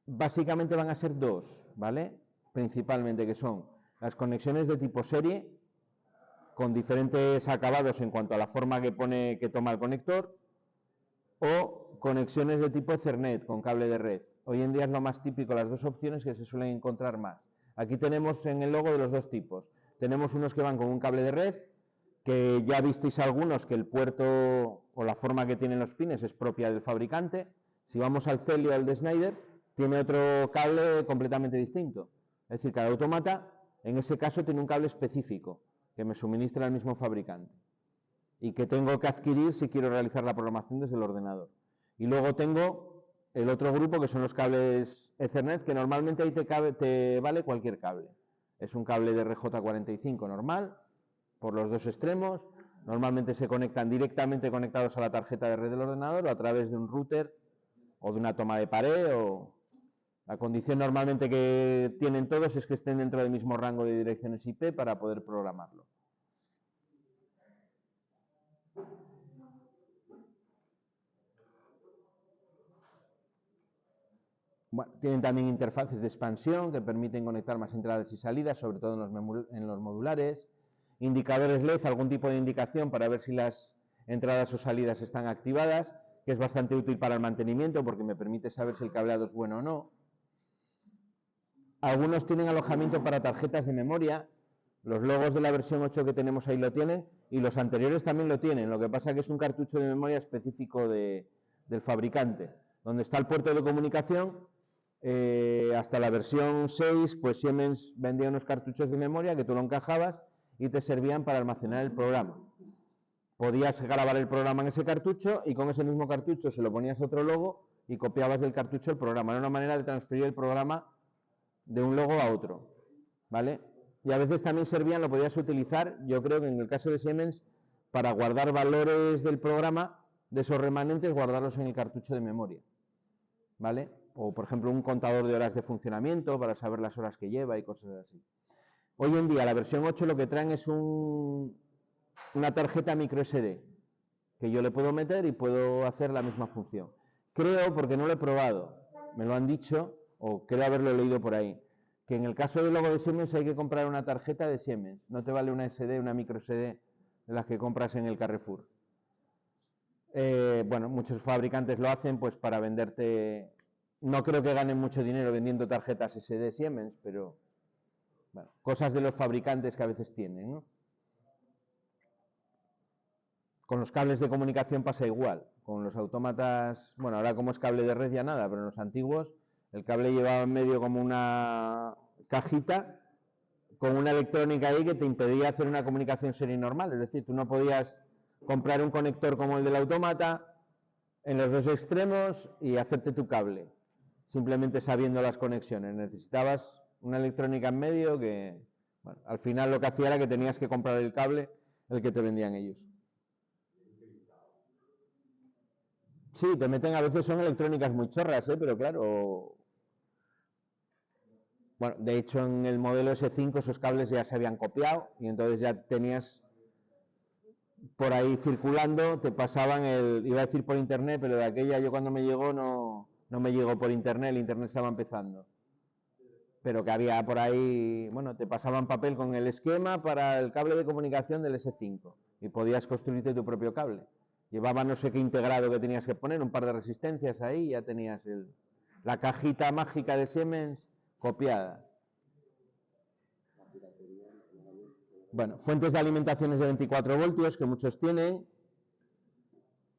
Básicamente van a ser dos, ¿vale? Principalmente, que son las conexiones de tipo serie, con diferentes acabados en cuanto a la forma que toma el conector, o conexiones de tipo Ethernet con cable de red. Hoy en día es lo más típico, las dos opciones que se suelen encontrar más. Aquí tenemos en el logo de los dos tipos. Tenemos unos que van con un cable de red, que ya visteis algunos que el puerto o la forma que tienen los pines es propia del fabricante. Si vamos al Celio o al de Schneider, tiene otro cable completamente distinto. Es decir, cada autómata, en ese caso, tiene un cable específico que me suministra el mismo fabricante y que tengo que adquirir si quiero realizar la programación desde el ordenador. Y luego tengo el otro grupo que son los cables Ethernet, que normalmente ahí te vale cualquier cable. Es un cable de RJ45 normal, por los dos extremos. Normalmente se conectan directamente conectados a la tarjeta de red del ordenador o a través de un router o de una toma de pared. La condición normalmente que tienen todos es que estén dentro del mismo rango de direcciones IP para poder programarlo. Bueno, tienen también interfaces de expansión que permiten conectar más entradas y salidas, sobre todo en los modulares. Indicadores LED, algún tipo de indicación para ver si las entradas o salidas están activadas, que es bastante útil para el mantenimiento porque me permite saber si el cableado es bueno o no. Algunos tienen alojamiento para tarjetas de memoria. Los logos de la versión 8 que tenemos ahí lo tienen y los anteriores también lo tienen. Lo que pasa es que es un cartucho de memoria específico del fabricante, donde está el puerto de comunicación. Hasta la versión 6, pues Siemens vendía unos cartuchos de memoria que tú lo encajabas y te servían para almacenar el programa. Podías grabar el programa en ese cartucho y con ese mismo cartucho se lo ponías otro logo y copiabas del cartucho el programa. Era una manera de transferir el programa de un logo a otro, ¿vale? Y a veces también servían, lo podías utilizar, yo creo que en el caso de Siemens, para guardar valores del programa, de esos remanentes, guardarlos en el cartucho de memoria, ¿vale? O, por ejemplo, un contador de horas de funcionamiento para saber las horas que lleva y cosas así. Hoy en día, la versión 8 lo que traen es una tarjeta micro SD que yo le puedo meter y puedo hacer la misma función. Creo, porque no lo he probado, me lo han dicho, o creo haberlo leído por ahí, que en el caso del logo de Siemens hay que comprar una tarjeta de Siemens. No te vale una SD, una micro SD de las que compras en el Carrefour. Bueno, muchos fabricantes lo hacen pues para venderte. No creo que ganen mucho dinero vendiendo tarjetas SD Siemens, pero bueno, cosas de los fabricantes que a veces tienen, ¿no? Con los cables de comunicación pasa igual. Con los autómatas, bueno, ahora como es cable de red ya nada, pero en los antiguos El cable llevaba en medio como una cajita con una electrónica ahí que te impedía hacer una comunicación serie normal. Es decir, tú no podías comprar un conector como el del autómata en los dos extremos y hacerte tu cable, simplemente sabiendo las conexiones. Necesitabas una electrónica en medio que, bueno, al final lo que hacía era que tenías que comprar el cable, el que te vendían ellos. Sí, te meten, a veces son electrónicas muy chorras, pero claro. Bueno, de hecho en el modelo S5 esos cables ya se habían copiado y entonces ya tenías por ahí circulando, te pasaban iba a decir por internet, pero de aquella yo cuando me llegó no me llegó por internet, el internet estaba empezando. Pero que había por ahí, bueno, te pasaban papel con el esquema para el cable de comunicación del S5 y podías construirte tu propio cable. Llevaba no sé qué integrado que tenías que poner, un par de resistencias ahí y ya tenías la cajita mágica de Siemens copiada. Bueno, fuentes de alimentaciones de 24 voltios, que muchos tienen.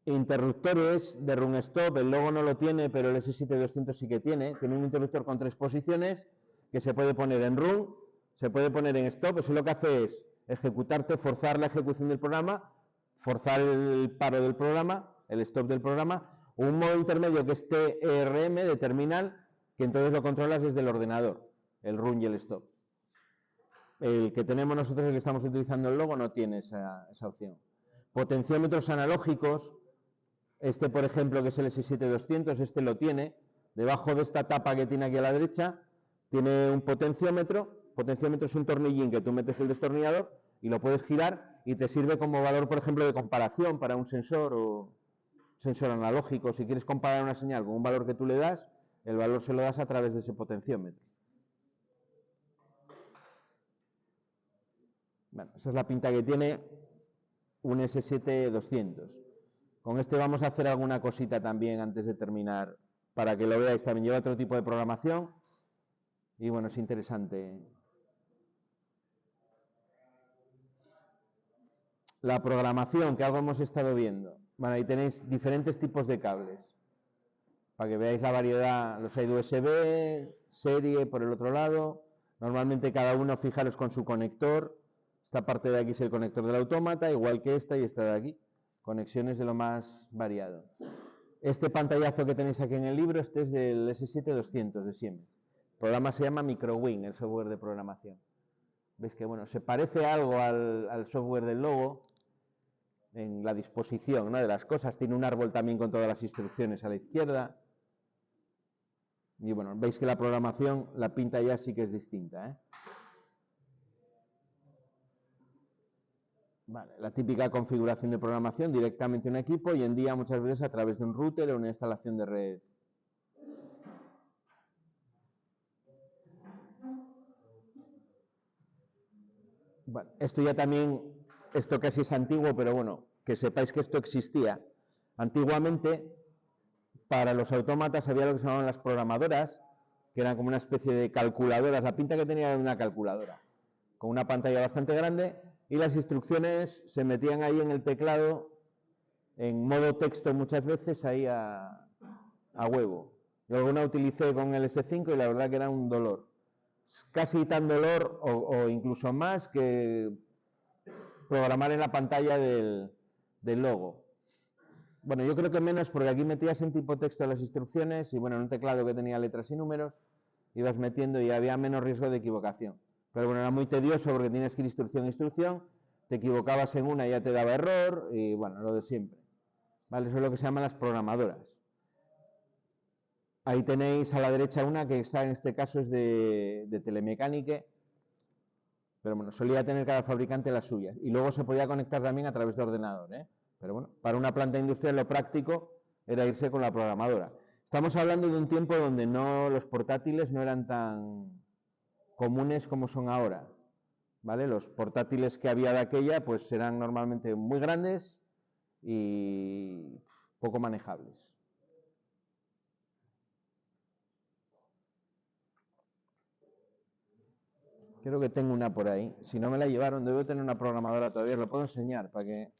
Interruptores de run stop, el logo no lo tiene, pero el S7200 sí que tiene. Tiene un interruptor con 3 posiciones que se puede poner en run, se puede poner en stop. Eso lo que hace es ejecutarte, forzar la ejecución del programa, forzar el paro del programa, el stop del programa, o un modo intermedio que es TRM de terminal, que entonces lo controlas desde el ordenador, el run y el stop. El que tenemos nosotros, el que estamos utilizando el logo, no tiene esa opción. Potenciómetros analógicos. Este, por ejemplo, que es el S7200, este lo tiene. Debajo de esta tapa que tiene aquí a la derecha, tiene un potenciómetro. Potenciómetro es un tornillín que tú metes el destornillador y lo puedes girar y te sirve como valor, por ejemplo, de comparación para un sensor o sensor analógico. Si quieres comparar una señal con un valor que tú le das, el valor se lo das a través de ese potenciómetro. Bueno, esa es la pinta que tiene un S7200. Con este vamos a hacer alguna cosita también antes de terminar, para que lo veáis. También lleva otro tipo de programación y bueno, es interesante. La programación, que algo hemos estado viendo. Bueno, ahí tenéis diferentes tipos de cables, para que veáis la variedad. Los hay de USB, serie por el otro lado. Normalmente cada uno, fijaros, con su conector. Esta parte de aquí es el conector del autómata, igual que esta y esta de aquí. Conexiones de lo más variado. Este pantallazo que tenéis aquí en el libro, este es del S7200 de Siemens. El programa se llama MicroWin, el software de programación. Veis que bueno, se parece algo al software del logo en la disposición, ¿no?, de las cosas. Tiene un árbol también con todas las instrucciones a la izquierda. Y bueno, veis que la programación, la pinta ya sí que es distinta, Vale, la típica configuración de programación directamente en un equipo, hoy en día muchas veces a través de un router o una instalación de red. Bueno, esto ya también, esto casi es antiguo, pero bueno, que sepáis que esto existía. Antiguamente, para los autómatas había lo que se llamaban las programadoras, que eran como una especie de calculadoras. La pinta que tenía era una calculadora, con una pantalla bastante grande, y las instrucciones se metían ahí en el teclado, en modo texto muchas veces, ahí a huevo. Yo alguna utilicé con el S5 y la verdad que era un dolor. Casi tan dolor o incluso más que programar en la pantalla del logo. Bueno, yo creo que menos, porque aquí metías en tipo texto las instrucciones y bueno, en un teclado que tenía letras y números, ibas metiendo y había menos riesgo de equivocación. Pero bueno, era muy tedioso porque tienes que ir instrucción a instrucción, te equivocabas en una y ya te daba error y bueno, lo de siempre. ¿Vale? Eso es lo que se llaman las programadoras. Ahí tenéis a la derecha una que está, en este caso es de Telemecanique, pero bueno, solía tener cada fabricante las suyas. Y luego se podía conectar también a través de ordenador, Pero bueno, para una planta industrial lo práctico era irse con la programadora. Estamos hablando de un tiempo donde los portátiles no eran tan comunes como son ahora, ¿vale? Los portátiles que había de aquella pues eran normalmente muy grandes y poco manejables. Creo que tengo una por ahí. Si no me la llevaron, debo tener una programadora todavía. Lo puedo enseñar para que...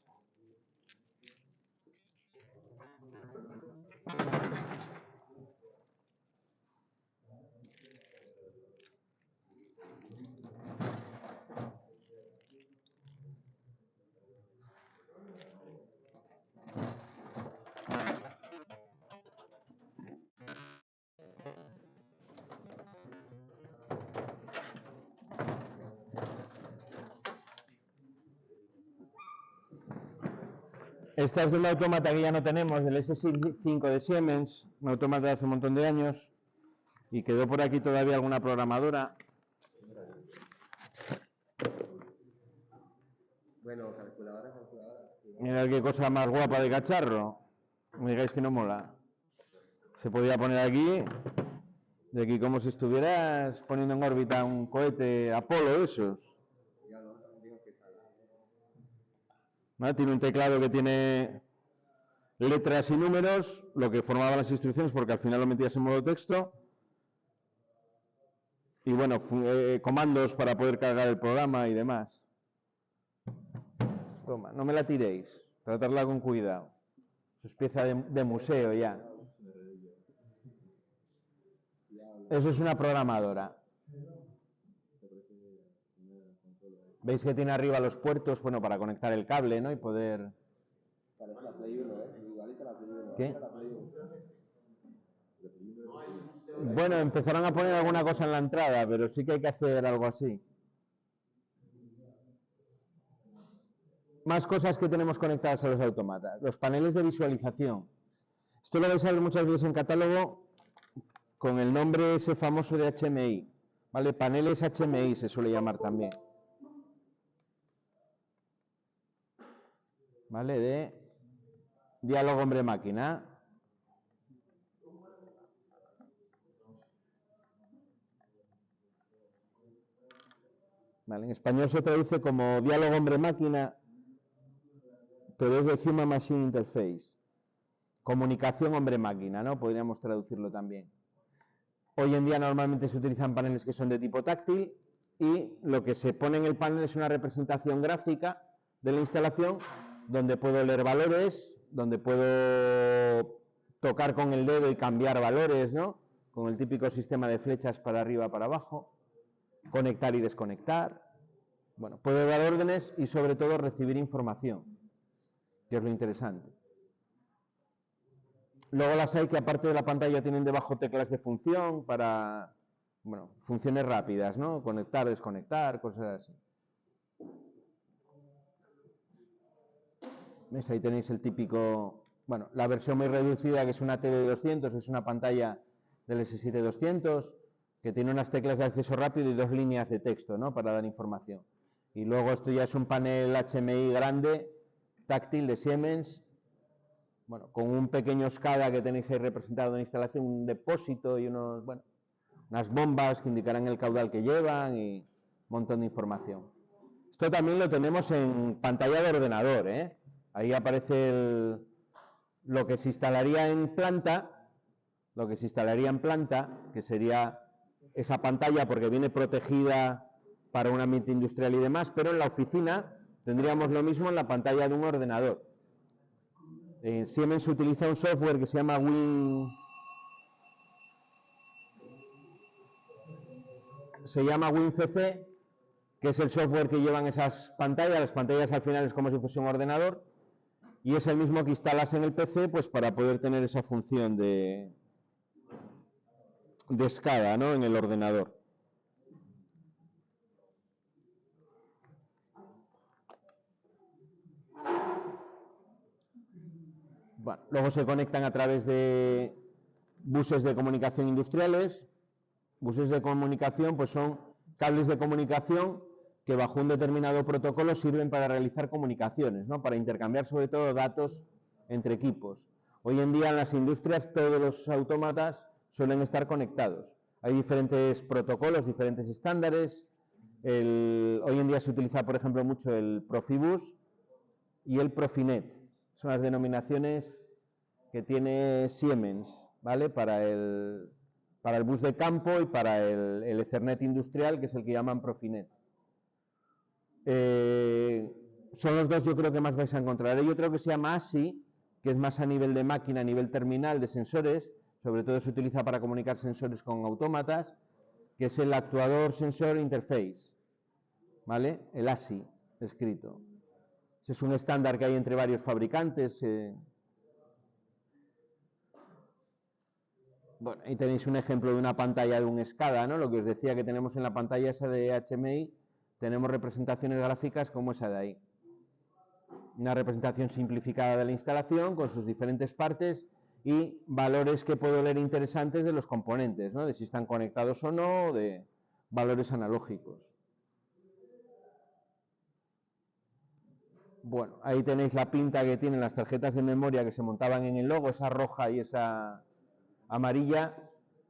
Esta es de un autómata que ya no tenemos, del S5 de Siemens, un autómata de hace un montón de años, y quedó por aquí todavía alguna programadora. Bueno, calculadora. Mirad qué cosa más guapa de cacharro. No me digáis que no mola. Se podía poner aquí, de aquí como si estuvieras poniendo en órbita un cohete Apolo de esos. ¿No? Tiene un teclado que tiene letras y números, lo que formaban las instrucciones, porque al final lo metías en modo texto. Y bueno, comandos para poder cargar el programa y demás. Toma, no me la tiréis, tratarla con cuidado. Es pieza de museo ya. Eso es una programadora. ¿Veis que tiene arriba los puertos? Bueno, para conectar el cable, ¿no? Y poder... Parece la Play 1, ¿eh? Igualita la Play 1. ¿Qué? La Play 1. Bueno, empezaron a poner alguna cosa en la entrada, pero sí que hay que hacer algo así. Más cosas que tenemos conectadas a los autómatas. Los paneles de visualización. Esto lo vais a ver muchas veces en catálogo con el nombre ese famoso de HMI. ¿Vale? Paneles HMI se suele llamar también. ¿Vale? De diálogo hombre-máquina. ¿Vale? En español se traduce como diálogo hombre-máquina, pero es de Human Machine Interface. Comunicación hombre-máquina, ¿no? Podríamos traducirlo también. Hoy en día normalmente se utilizan paneles que son de tipo táctil y lo que se pone en el panel es una representación gráfica de la instalación donde puedo leer valores, donde puedo tocar con el dedo y cambiar valores, ¿no? Con el típico sistema de flechas para arriba, para abajo, conectar y desconectar. Bueno, puedo dar órdenes y sobre todo recibir información, que es lo interesante. Luego las hay que aparte de la pantalla tienen debajo teclas de función para, bueno, funciones rápidas, ¿no? Conectar, desconectar, cosas así. ¿Ves? Ahí tenéis el típico, bueno, la versión muy reducida que es una TV200, es una pantalla del S7200 que tiene unas teclas de acceso rápido y 2 líneas de texto, ¿no? Para dar información. Y luego esto ya es un panel HMI grande, táctil de Siemens, bueno, con un pequeño SCADA que tenéis ahí representado en la instalación, un depósito y unos, bueno, unas bombas que indicarán el caudal que llevan y un montón de información. Esto también lo tenemos en pantalla de ordenador, ¿eh? Ahí aparece lo que se instalaría en planta, que sería esa pantalla porque viene protegida para un ambiente industrial y demás, pero en la oficina tendríamos lo mismo en la pantalla de un ordenador. En Siemens se utiliza un software que se llama WinCC, que es el software que llevan esas pantallas. Las pantallas al final es como si fuese un ordenador y es el mismo que instalas en el PC pues para poder tener esa función de SCADA, ¿no? En el ordenador. Bueno, luego se conectan a través de buses de comunicación industriales. Buses de comunicación pues son cables de comunicación que bajo un determinado protocolo sirven para realizar comunicaciones, ¿no? Para intercambiar sobre todo datos entre equipos. Hoy en día en las industrias todos los autómatas suelen estar conectados. Hay diferentes protocolos, diferentes estándares. Hoy en día se utiliza, por ejemplo, mucho el Profibus y el Profinet. Son las denominaciones que tiene Siemens, ¿vale? Para el bus de campo y para el Ethernet industrial, que es el que llaman Profinet. Son los dos yo creo que más vais a encontrar. Hay otro que se llama ASI, que es más a nivel de máquina, a nivel terminal de sensores, sobre todo se utiliza para comunicar sensores con autómatas, que es el actuador sensor interface, ¿vale? El ASI, escrito. Ese es un estándar que hay entre varios fabricantes. Bueno, ahí tenéis un ejemplo de una pantalla de un SCADA, ¿no? Lo que os decía que tenemos en la pantalla esa de HMI, tenemos representaciones gráficas como esa de ahí. una representación simplificada de la instalación con sus diferentes partes y valores que puedo leer interesantes de los componentes, ¿no? De si están conectados o no, o de valores analógicos. Bueno, ahí tenéis la pinta que tienen las tarjetas de memoria que se montaban en el logo, esa roja y esa amarilla,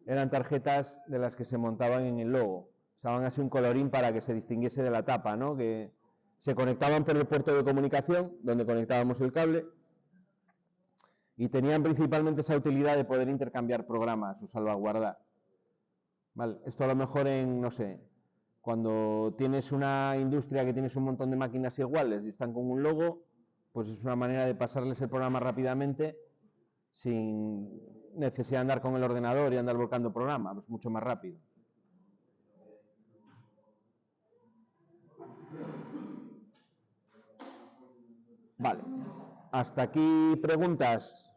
eran tarjetas de las que se montaban en el logo. Usaban así un colorín para que se distinguiese de la tapa, ¿no? Que se conectaban por el puerto de comunicación, donde conectábamos el cable, y tenían principalmente esa utilidad de poder intercambiar programas o salvaguardar. Vale, esto a lo mejor en, no sé, cuando tienes una industria que tienes un montón de máquinas iguales y están con un logo, pues es una manera de pasarles el programa rápidamente sin necesidad de andar con el ordenador y andar volcando programa, pues mucho más rápido. Vale, hasta aquí preguntas.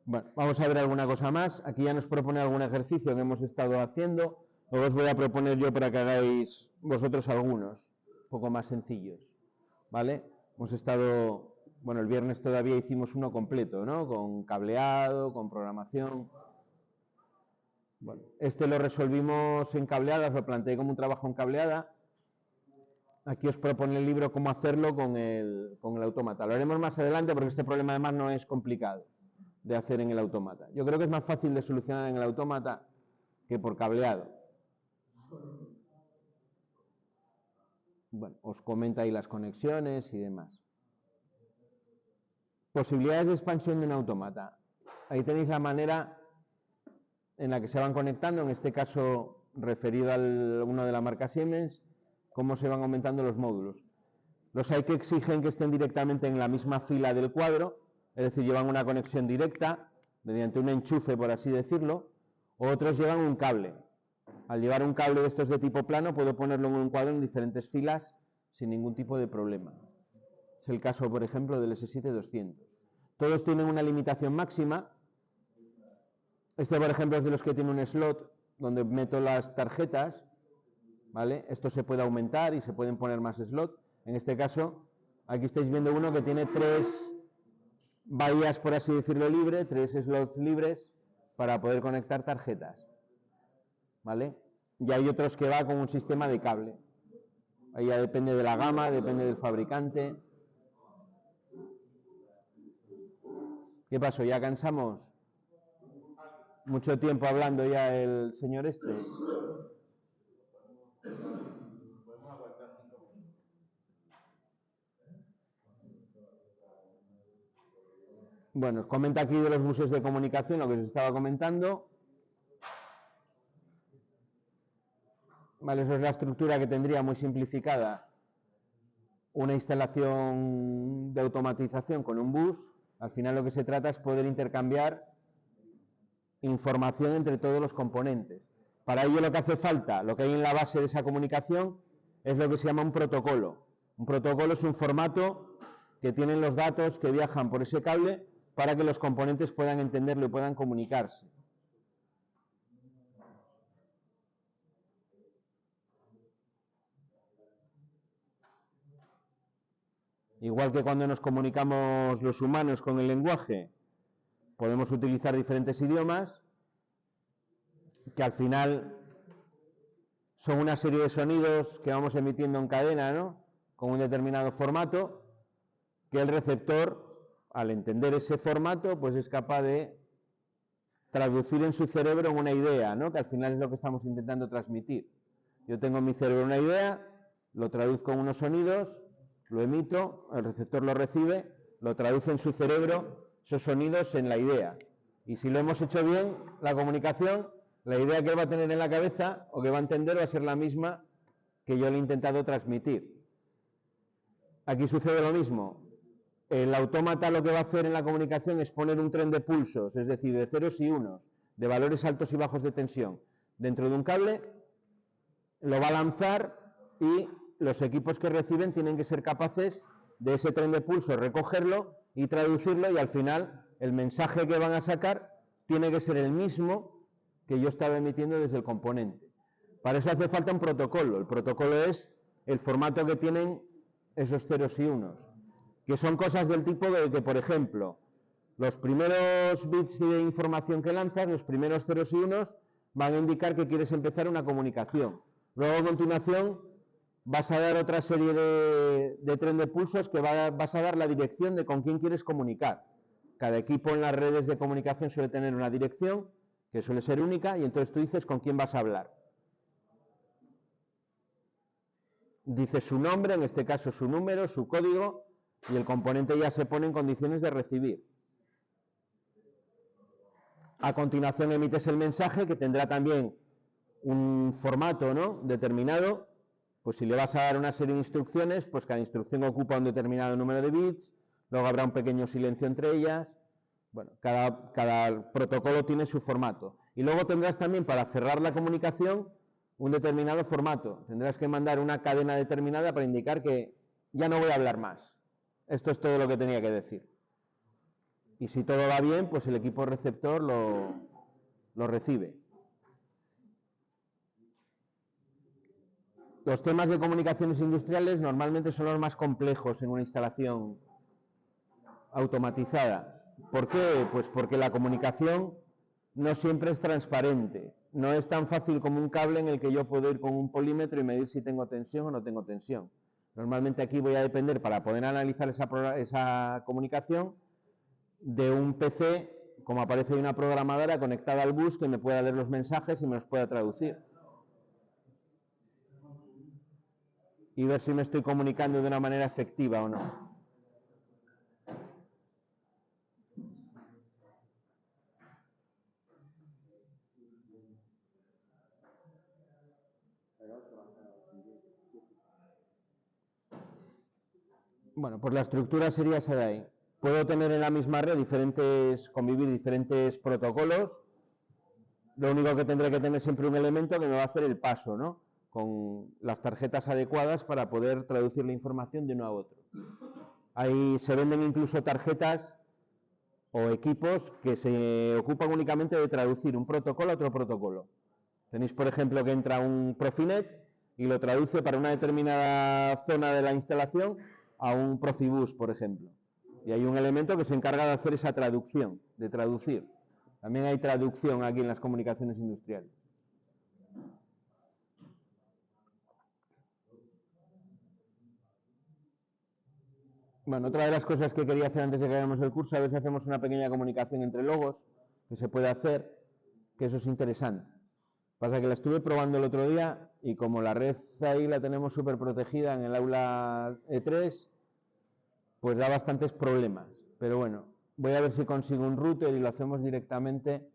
Bueno, vamos a ver alguna cosa más. Aquí ya nos propone algún ejercicio que hemos estado haciendo. Luego os voy a proponer yo para que hagáis vosotros algunos, un poco más sencillos. ¿Vale? Hemos estado, bueno, el viernes todavía hicimos uno completo, ¿no? Con cableado, con programación. Bueno, este lo resolvimos en cableada, os lo planteé como un trabajo en cableada. Aquí os propone el libro cómo hacerlo con el autómata. Lo haremos más adelante porque este problema además no es complicado de hacer en el autómata. Yo creo que es más fácil de solucionar en el autómata que por cableado. Bueno, os comenta ahí las conexiones y demás. Posibilidades de expansión de un autómata. Ahí tenéis la manera en la que se van conectando, en este caso referido al uno de la marca Siemens, cómo se van aumentando los módulos. Los hay que exigen que estén directamente en la misma fila del cuadro, es decir, llevan una conexión directa, mediante un enchufe, por así decirlo, o otros llevan un cable. Al llevar un cable de estos de tipo plano, puedo ponerlo en un cuadro en diferentes filas sin ningún tipo de problema. Es el caso, por ejemplo, del S7-200. Todos tienen una limitación máxima. Este, por ejemplo, es de los que tiene un slot donde meto las tarjetas, ¿vale? Esto se puede aumentar y se pueden poner más slots. En este caso, aquí estáis viendo uno que tiene 3 bahías, por así decirlo, libre, 3 slots libres para poder conectar tarjetas, ¿vale? Y hay otros que va con un sistema de cable. Ahí ya depende de la gama, depende del fabricante. ¿Qué pasó? ¿Ya cansamos? Mucho tiempo hablando ya el señor este. Bueno, os comenta aquí de los buses de comunicación, lo que os estaba comentando. Vale, eso es la estructura que tendría muy simplificada una instalación de automatización con un bus. Al final lo que se trata es poder intercambiar información entre todos los componentes. Para ello lo que hace falta, lo que hay en la base de esa comunicación, es lo que se llama un protocolo. Un protocolo es un formato que tienen los datos que viajan por ese cable para que los componentes puedan entenderlo y puedan comunicarse. Igual que cuando nos comunicamos los humanos con el lenguaje, podemos utilizar diferentes idiomas que al final son una serie de sonidos que vamos emitiendo en cadena, ¿no? Con un determinado formato, que el receptor, al entender ese formato, pues es capaz de traducir en su cerebro una idea, ¿no? Que al final es lo que estamos intentando transmitir. Yo tengo en mi cerebro una idea, lo traduzco en unos sonidos, lo emito, el receptor lo recibe, lo traduce en su cerebro, esos sonidos en la idea. Y si lo hemos hecho bien, la comunicación, la idea que él va a tener en la cabeza o que va a entender va a ser la misma que yo le he intentado transmitir. Aquí sucede lo mismo. El autómata lo que va a hacer en la comunicación es poner un tren de pulsos, es decir, de ceros y unos, de valores altos y bajos de tensión, dentro de un cable, lo va a lanzar y los equipos que reciben tienen que ser capaces de ese tren de pulso, recogerlo y traducirlo, y al final el mensaje que van a sacar tiene que ser el mismo que yo estaba emitiendo desde el componente. Para eso hace falta un protocolo. El protocolo es el formato que tienen esos ceros y unos, que son cosas del tipo de que, por ejemplo, los primeros bits de información que lanzas, los primeros ceros y unos, van a indicar que quieres empezar una comunicación. Luego, a continuación, vas a dar otra serie de tren de pulsos que vas a dar la dirección de con quién quieres comunicar. Cada equipo en las redes de comunicación suele tener una dirección que suele ser única, y entonces tú dices con quién vas a hablar. Dices su nombre, en este caso su número, su código, y el componente ya se pone en condiciones de recibir. A continuación emites el mensaje, que tendrá también un formato, ¿no?, determinado. Pues si le vas a dar una serie de instrucciones, pues cada instrucción ocupa un determinado número de bits, luego habrá un pequeño silencio entre ellas. Bueno, cada protocolo tiene su formato. Y luego tendrás también, para cerrar la comunicación, un determinado formato. Tendrás que mandar una cadena determinada para indicar que ya no voy a hablar más. Esto es todo lo que tenía que decir. Y si todo va bien, pues el equipo receptor lo recibe. Los temas de comunicaciones industriales normalmente son los más complejos en una instalación automatizada. ¿Por qué? Pues porque la comunicación no siempre es transparente. No es tan fácil como un cable en el que yo puedo ir con un polímetro y medir si tengo tensión o no tengo tensión. Normalmente aquí voy a depender, para poder analizar esa comunicación, de un PC, como aparece ahí, una programadora conectada al bus que me pueda leer los mensajes y me los pueda traducir. Y ver si me estoy comunicando de una manera efectiva o no. Bueno, pues la estructura sería esa de ahí. Puedo tener en la misma red convivir diferentes protocolos. Lo único que tendré que tener siempre un elemento que me va a hacer el paso, ¿no?, con las tarjetas adecuadas para poder traducir la información de uno a otro. Ahí se venden incluso tarjetas o equipos que se ocupan únicamente de traducir un protocolo a otro protocolo. Tenéis, por ejemplo, que entra un Profinet y lo traduce para una determinada zona de la instalación a un Profibus, por ejemplo. Y hay un elemento que se encarga de hacer esa traducción, de traducir. También hay traducción aquí en las comunicaciones industriales. Bueno, otra de las cosas que quería hacer antes de que hagamos el curso, a ver si hacemos una pequeña comunicación entre logos, que se puede hacer, que eso es interesante. Pasa que la estuve probando el otro día y como la red ahí la tenemos súper protegida en el aula E3, pues da bastantes problemas. Pero bueno, voy a ver si consigo un router y lo hacemos directamente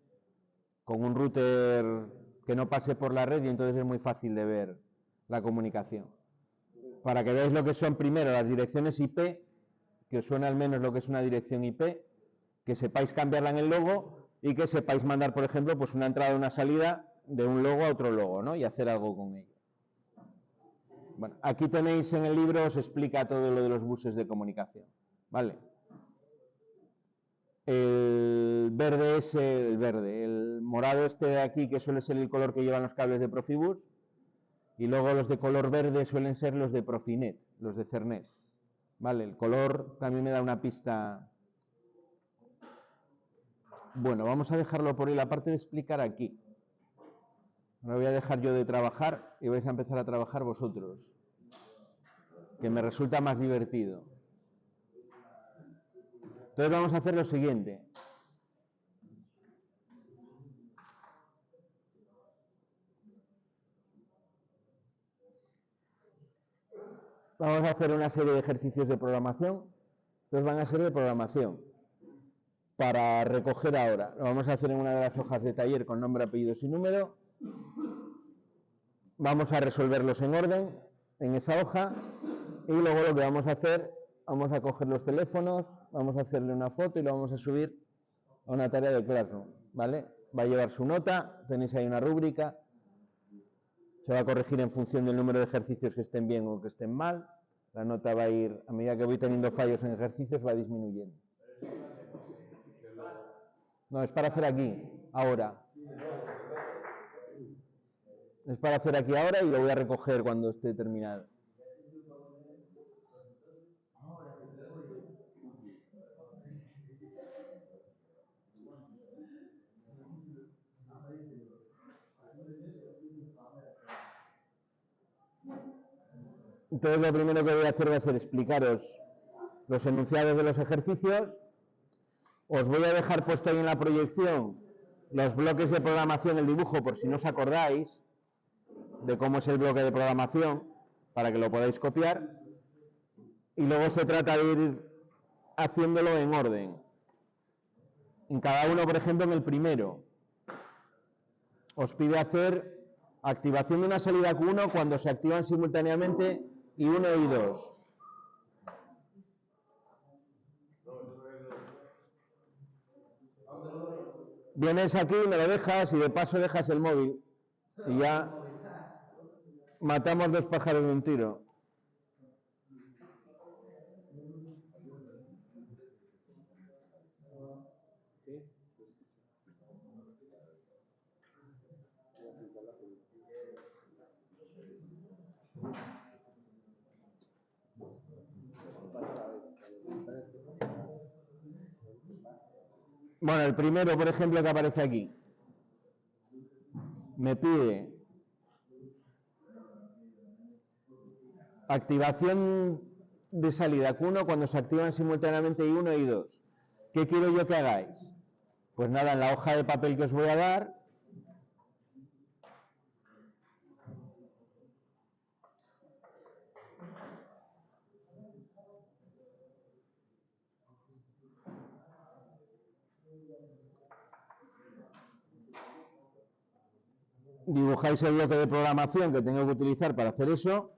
con un router que no pase por la red, y entonces es muy fácil de ver la comunicación. Para que veáis lo que son primero las direcciones IP, que os suene al menos lo que es una dirección IP, que sepáis cambiarla en el logo y que sepáis mandar, por ejemplo, pues una entrada o una salida de un logo a otro logo, ¿no?, y hacer algo con ello. Bueno, aquí tenéis en el libro, os explica todo lo de los buses de comunicación, ¿vale? El verde es el morado este de aquí, que suele ser el color que llevan los cables de Profibus, y luego los de color verde suelen ser los de Profinet, los de Cernet, ¿vale? El color también me da una pista. Bueno, vamos a dejarlo por ahí, la parte de explicar aquí. Ahora voy a dejar yo de trabajar y vais a empezar a trabajar vosotros, que me resulta más divertido. Entonces vamos a hacer lo siguiente. Vamos a hacer una serie de ejercicios de programación. Estos van a ser de programación. Para recoger ahora, lo vamos a hacer en una de las hojas de taller con nombre, apellidos y número. Vamos a resolverlos en orden en esa hoja, y luego lo que vamos a hacer, vamos a coger los teléfonos, vamos a hacerle una foto y lo vamos a subir a una tarea de Classroom, ¿vale? Va a llevar su nota, tenéis ahí una rúbrica, se va a corregir en función del número de ejercicios que estén bien o que estén mal. La nota va a ir, a medida que voy teniendo fallos en ejercicios, va disminuyendo. No, es para hacer aquí, ahora. Es para hacer aquí ahora y lo voy a recoger cuando esté terminado. Entonces lo primero que voy a hacer va a ser explicaros los enunciados de los ejercicios. Os voy a dejar puesto ahí en la proyección los bloques de programación, el dibujo, por si no os acordáis de cómo es el bloque de programación, para que lo podáis copiar. Y luego se trata de ir haciéndolo en orden. En cada uno, por ejemplo, en el primero, os pide hacer activación de una salida Q1 cuando se activan simultáneamente I1 y I2. Vienes aquí, me lo dejas y de paso dejas el móvil. Y ya matamos dos pájaros de un tiro. Bueno, el primero, por ejemplo, que aparece aquí, me pide activación de salida Q1 cuando se activan simultáneamente I1 y I2. ¿Qué quiero yo que hagáis? Pues nada, en la hoja de papel que os voy a dar, dibujáis el bloque de programación que tengo que utilizar para hacer eso,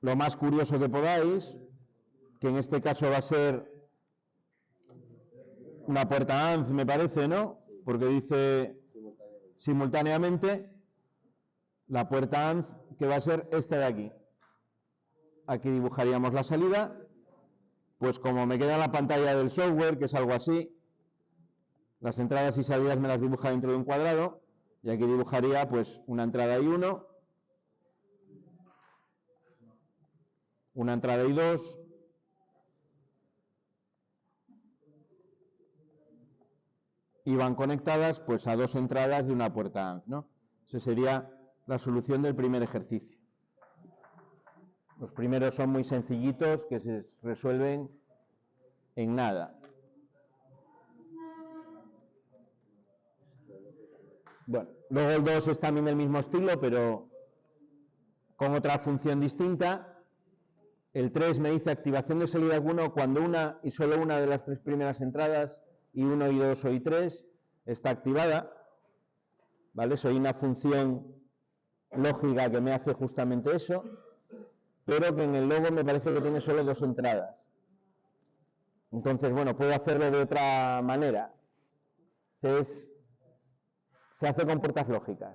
lo más curioso que podáis, que en este caso va a ser una puerta ANZ, me parece, ¿no? Porque dice simultáneamente la puerta ANZ, que va a ser esta de aquí. Aquí dibujaríamos la salida, pues como me queda en la pantalla del software, que es algo así, las entradas y salidas me las dibuja dentro de un cuadrado, y aquí dibujaría pues una entrada I1, una entrada I2, y van conectadas pues a dos entradas de una puerta ANZ, ¿no? Esa sería la solución del primer ejercicio. Los primeros son muy sencillitos, que se resuelven en nada. Bueno, luego el 2 es también del mismo estilo, pero con otra función distinta. El 3 me dice activación de salida 1 cuando una y solo una de las tres primeras entradas, I1, I2 o I3, está activada. ¿Vale? Soy una función lógica que me hace justamente eso, pero que en el logo me parece que tiene solo dos entradas. Entonces, bueno, puedo hacerlo de otra manera. Se hace con puertas lógicas.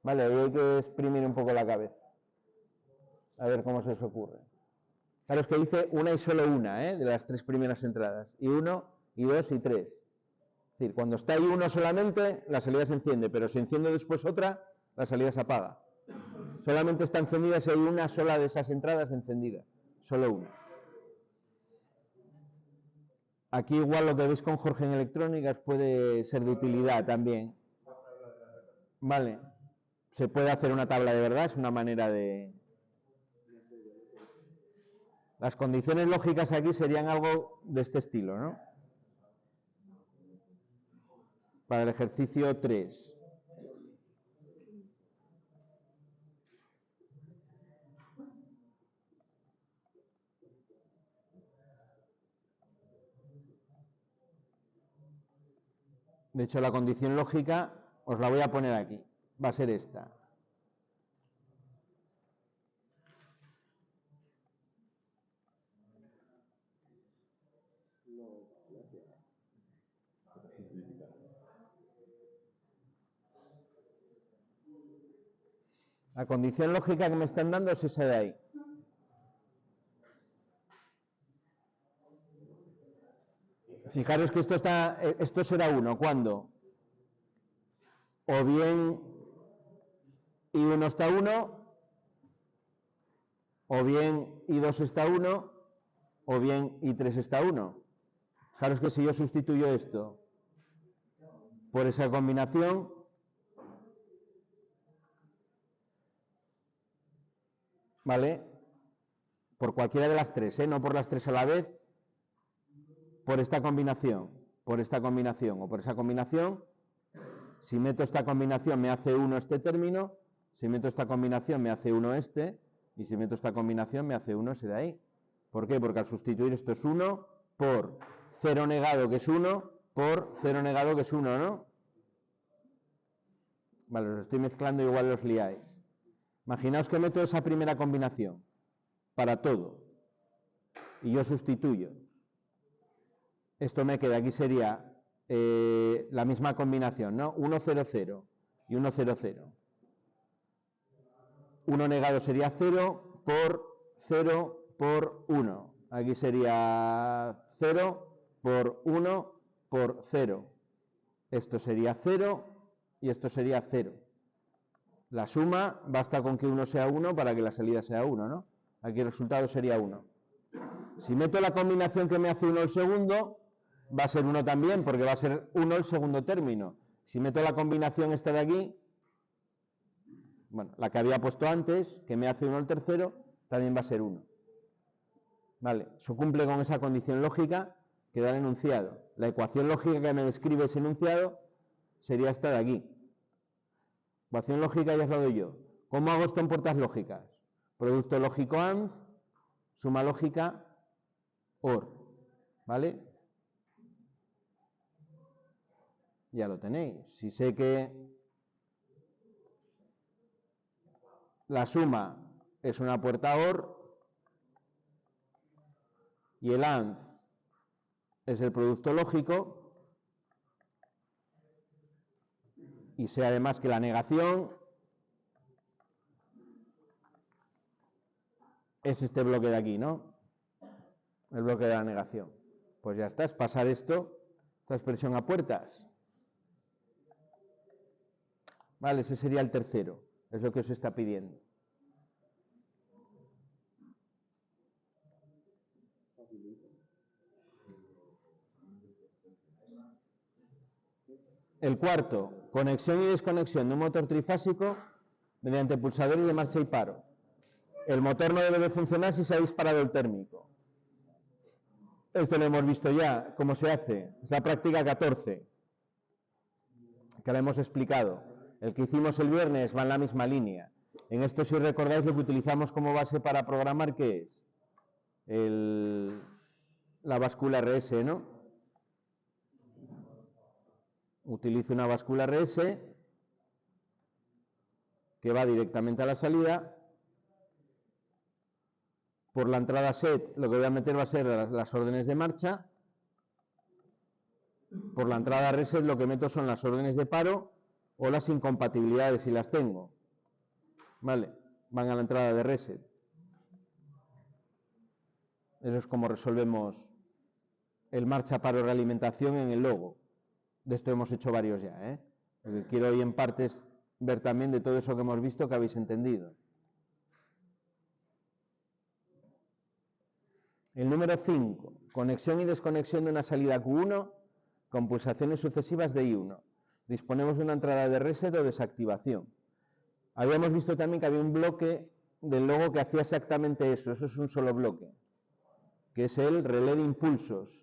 ¿Vale? Ahí hay que exprimir un poco la cabeza. A ver cómo se os ocurre. Claro, es que dice una y solo una, de las tres primeras entradas. I1, I2 y 3. Es decir, cuando está I1 solamente, la salida se enciende, pero si enciende después otra, la salida se apaga. Solamente está encendida si hay una sola de esas entradas encendida. Solo una. Aquí igual lo que veis con Jorge en electrónicas puede ser de utilidad también. Vale. Se puede hacer una tabla de verdad, es una manera de... Las condiciones lógicas aquí serían algo de este estilo, ¿no? Para el ejercicio 3. De hecho, la condición lógica os la voy a poner aquí. Va a ser esta. La condición lógica que me están dando es esa de ahí. Fijaros que esto será 1. ¿Cuándo? O bien I1 está 1, o bien I2 está 1, o bien I3 está 1. Fijaros que si yo sustituyo esto por esa combinación, ¿vale? Por cualquiera de las tres, no por las tres a la vez, por esta combinación o por esa combinación. Si meto esta combinación me hace 1 este término, si meto esta combinación me hace 1 este, y si meto esta combinación me hace 1 ese de ahí. ¿Por qué? Porque al sustituir esto es 1 por 0 negado que es 1 por 0 negado que es 1, ¿no? Vale, los estoy mezclando, igual los liáis. Imaginaos que meto esa primera combinación para todo y yo sustituyo. Esto me queda, aquí sería la misma combinación, ¿no? 1, 0, 0 y 1, 0, 0. 1 negado sería 0 por 1. Aquí sería 0 por 1 por 0. Esto sería 0 y esto sería 0. La suma basta con que 1 sea 1 para que la salida sea 1, ¿no? Aquí el resultado sería 1. Si meto la combinación que me hace 1 el segundo, va a ser 1 también, porque va a ser 1 el segundo término. Si meto la combinación esta de aquí, bueno, la que había puesto antes, que me hace 1 el tercero, también va a ser 1. Vale, eso cumple con esa condición lógica que da el enunciado. La ecuación lógica que me describe ese enunciado sería esta de aquí. Ecuación lógica ya os lo doy yo. ¿Cómo hago esto en puertas lógicas? Producto lógico AND, suma lógica OR. ¿Vale? Ya lo tenéis. Si sé que la suma es una puerta OR y el AND es el producto lógico, y sé además que la negación es este bloque de aquí, ¿no? El bloque de la negación. Pues ya está, es pasar esta expresión a puertas. Vale, ese sería el tercero, es lo que os está pidiendo. El cuarto, conexión y desconexión de un motor trifásico mediante pulsadores de marcha y paro. El motor no debe de funcionar si se ha disparado el térmico. Esto lo hemos visto ya, cómo se hace. Es la práctica 14, que la hemos explicado. El que hicimos el viernes va en la misma línea. En esto, si recordáis, lo que utilizamos como base para programar, ¿qué es? La báscula RS, ¿no? Utilizo una báscula RS que va directamente a la salida. Por la entrada set lo que voy a meter va a ser las órdenes de marcha. Por la entrada reset lo que meto son las órdenes de paro o las incompatibilidades si las tengo. Vale, van a la entrada de reset. Eso es como resolvemos el marcha, paro, realimentación en el logo. De esto hemos hecho varios ya, ¿eh? Lo que quiero hoy en parte es ver también de todo eso que hemos visto que habéis entendido. El número 5, conexión y desconexión de una salida Q1 con pulsaciones sucesivas de I1. Disponemos de una entrada de reset o desactivación. Habíamos visto también que había un bloque del logo que hacía exactamente eso. Eso es un solo bloque, que es el relé de impulsos.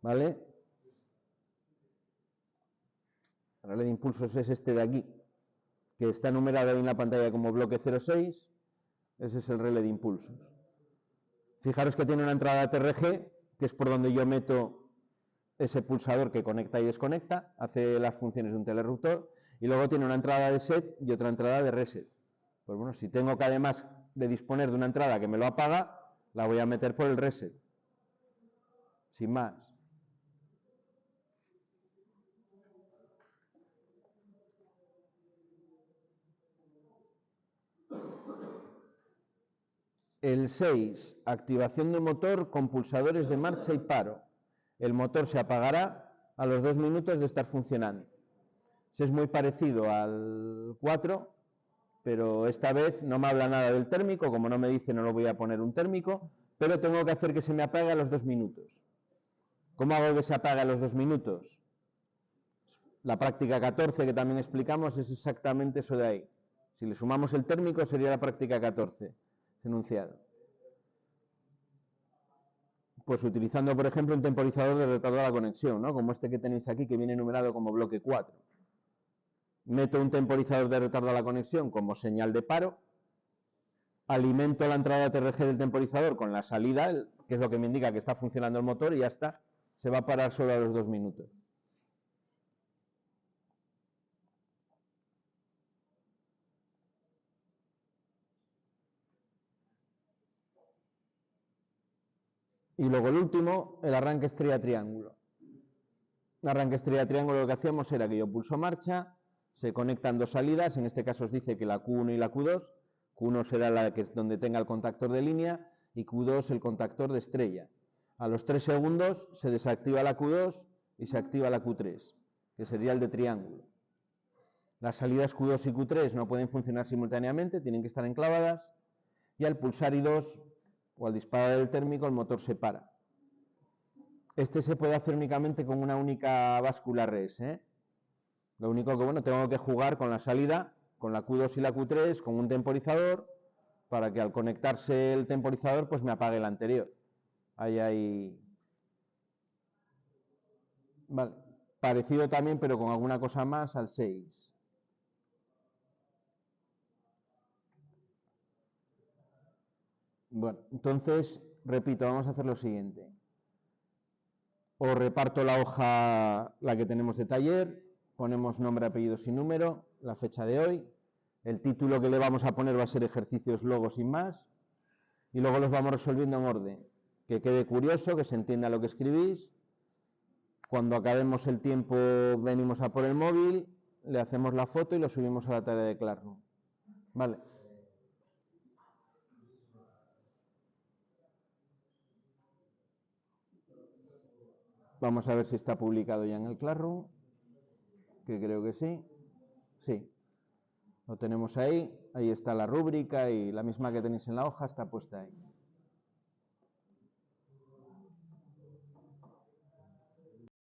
¿Vale? El relé de impulsos es este de aquí, que está numerado ahí en la pantalla como bloque 06. Ese es el relé de impulsos. Fijaros que tiene una entrada TRG, que es por donde yo meto ese pulsador que conecta y desconecta, hace las funciones de un teleruptor, y luego tiene una entrada de set y otra entrada de reset. Pues bueno, si tengo que además de disponer de una entrada que me lo apaga, la voy a meter por el reset. Sin más. El 6, activación de motor con pulsadores de marcha y paro. El motor se apagará a los 2 minutos de estar funcionando. Es muy parecido al 4, pero esta vez no me habla nada del térmico, como no me dice no lo voy a poner un térmico, pero tengo que hacer que se me apague a los 2 minutos. ¿Cómo hago que se apague a los 2 minutos? La práctica 14 que también explicamos es exactamente eso de ahí. Si le sumamos el térmico sería la práctica 14, ese enunciado. Pues utilizando, por ejemplo, un temporizador de retardo a la conexión, ¿no? Como este que tenéis aquí, que viene numerado como bloque 4. Meto un temporizador de retardo a la conexión como señal de paro, alimento la entrada TRG del temporizador con la salida, que es lo que me indica que está funcionando el motor, y ya está, se va a parar solo a los 2 minutos. Y luego el último, el arranque estrella-triángulo. El arranque estrella-triángulo lo que hacíamos era que yo pulso marcha, se conectan 2 salidas, en este caso os dice que la Q1 y la Q2, Q1 será la que es donde tenga el contactor de línea y Q2 el contactor de estrella. A los 3 segundos se desactiva la Q2 y se activa la Q3, que sería el de triángulo. Las salidas Q2 y Q3 no pueden funcionar simultáneamente, tienen que estar enclavadas, y al pulsar I2 o al disparar el térmico el motor se para. Este se puede hacer únicamente con una única báscula res, ¿eh? Lo único que, bueno, tengo que jugar con la salida, con la Q2 y la Q3, con un temporizador, para que al conectarse el temporizador, pues me apague el anterior. Ahí hay... Vale. Parecido también, pero con alguna cosa más, al 6. Bueno, entonces, repito, vamos a hacer lo siguiente. Os reparto la hoja, la que tenemos de taller, ponemos nombre, apellidos y número, la fecha de hoy, el título que le vamos a poner va a ser ejercicios luego sin más, y luego los vamos resolviendo en orden, que quede curioso, que se entienda lo que escribís. Cuando acabemos el tiempo venimos a por el móvil, le hacemos la foto y lo subimos a la tarea de Classroom. Vale. Vamos a ver si está publicado ya en el Classroom, que creo que sí. Sí, lo tenemos ahí está la rúbrica y la misma que tenéis en la hoja está puesta ahí.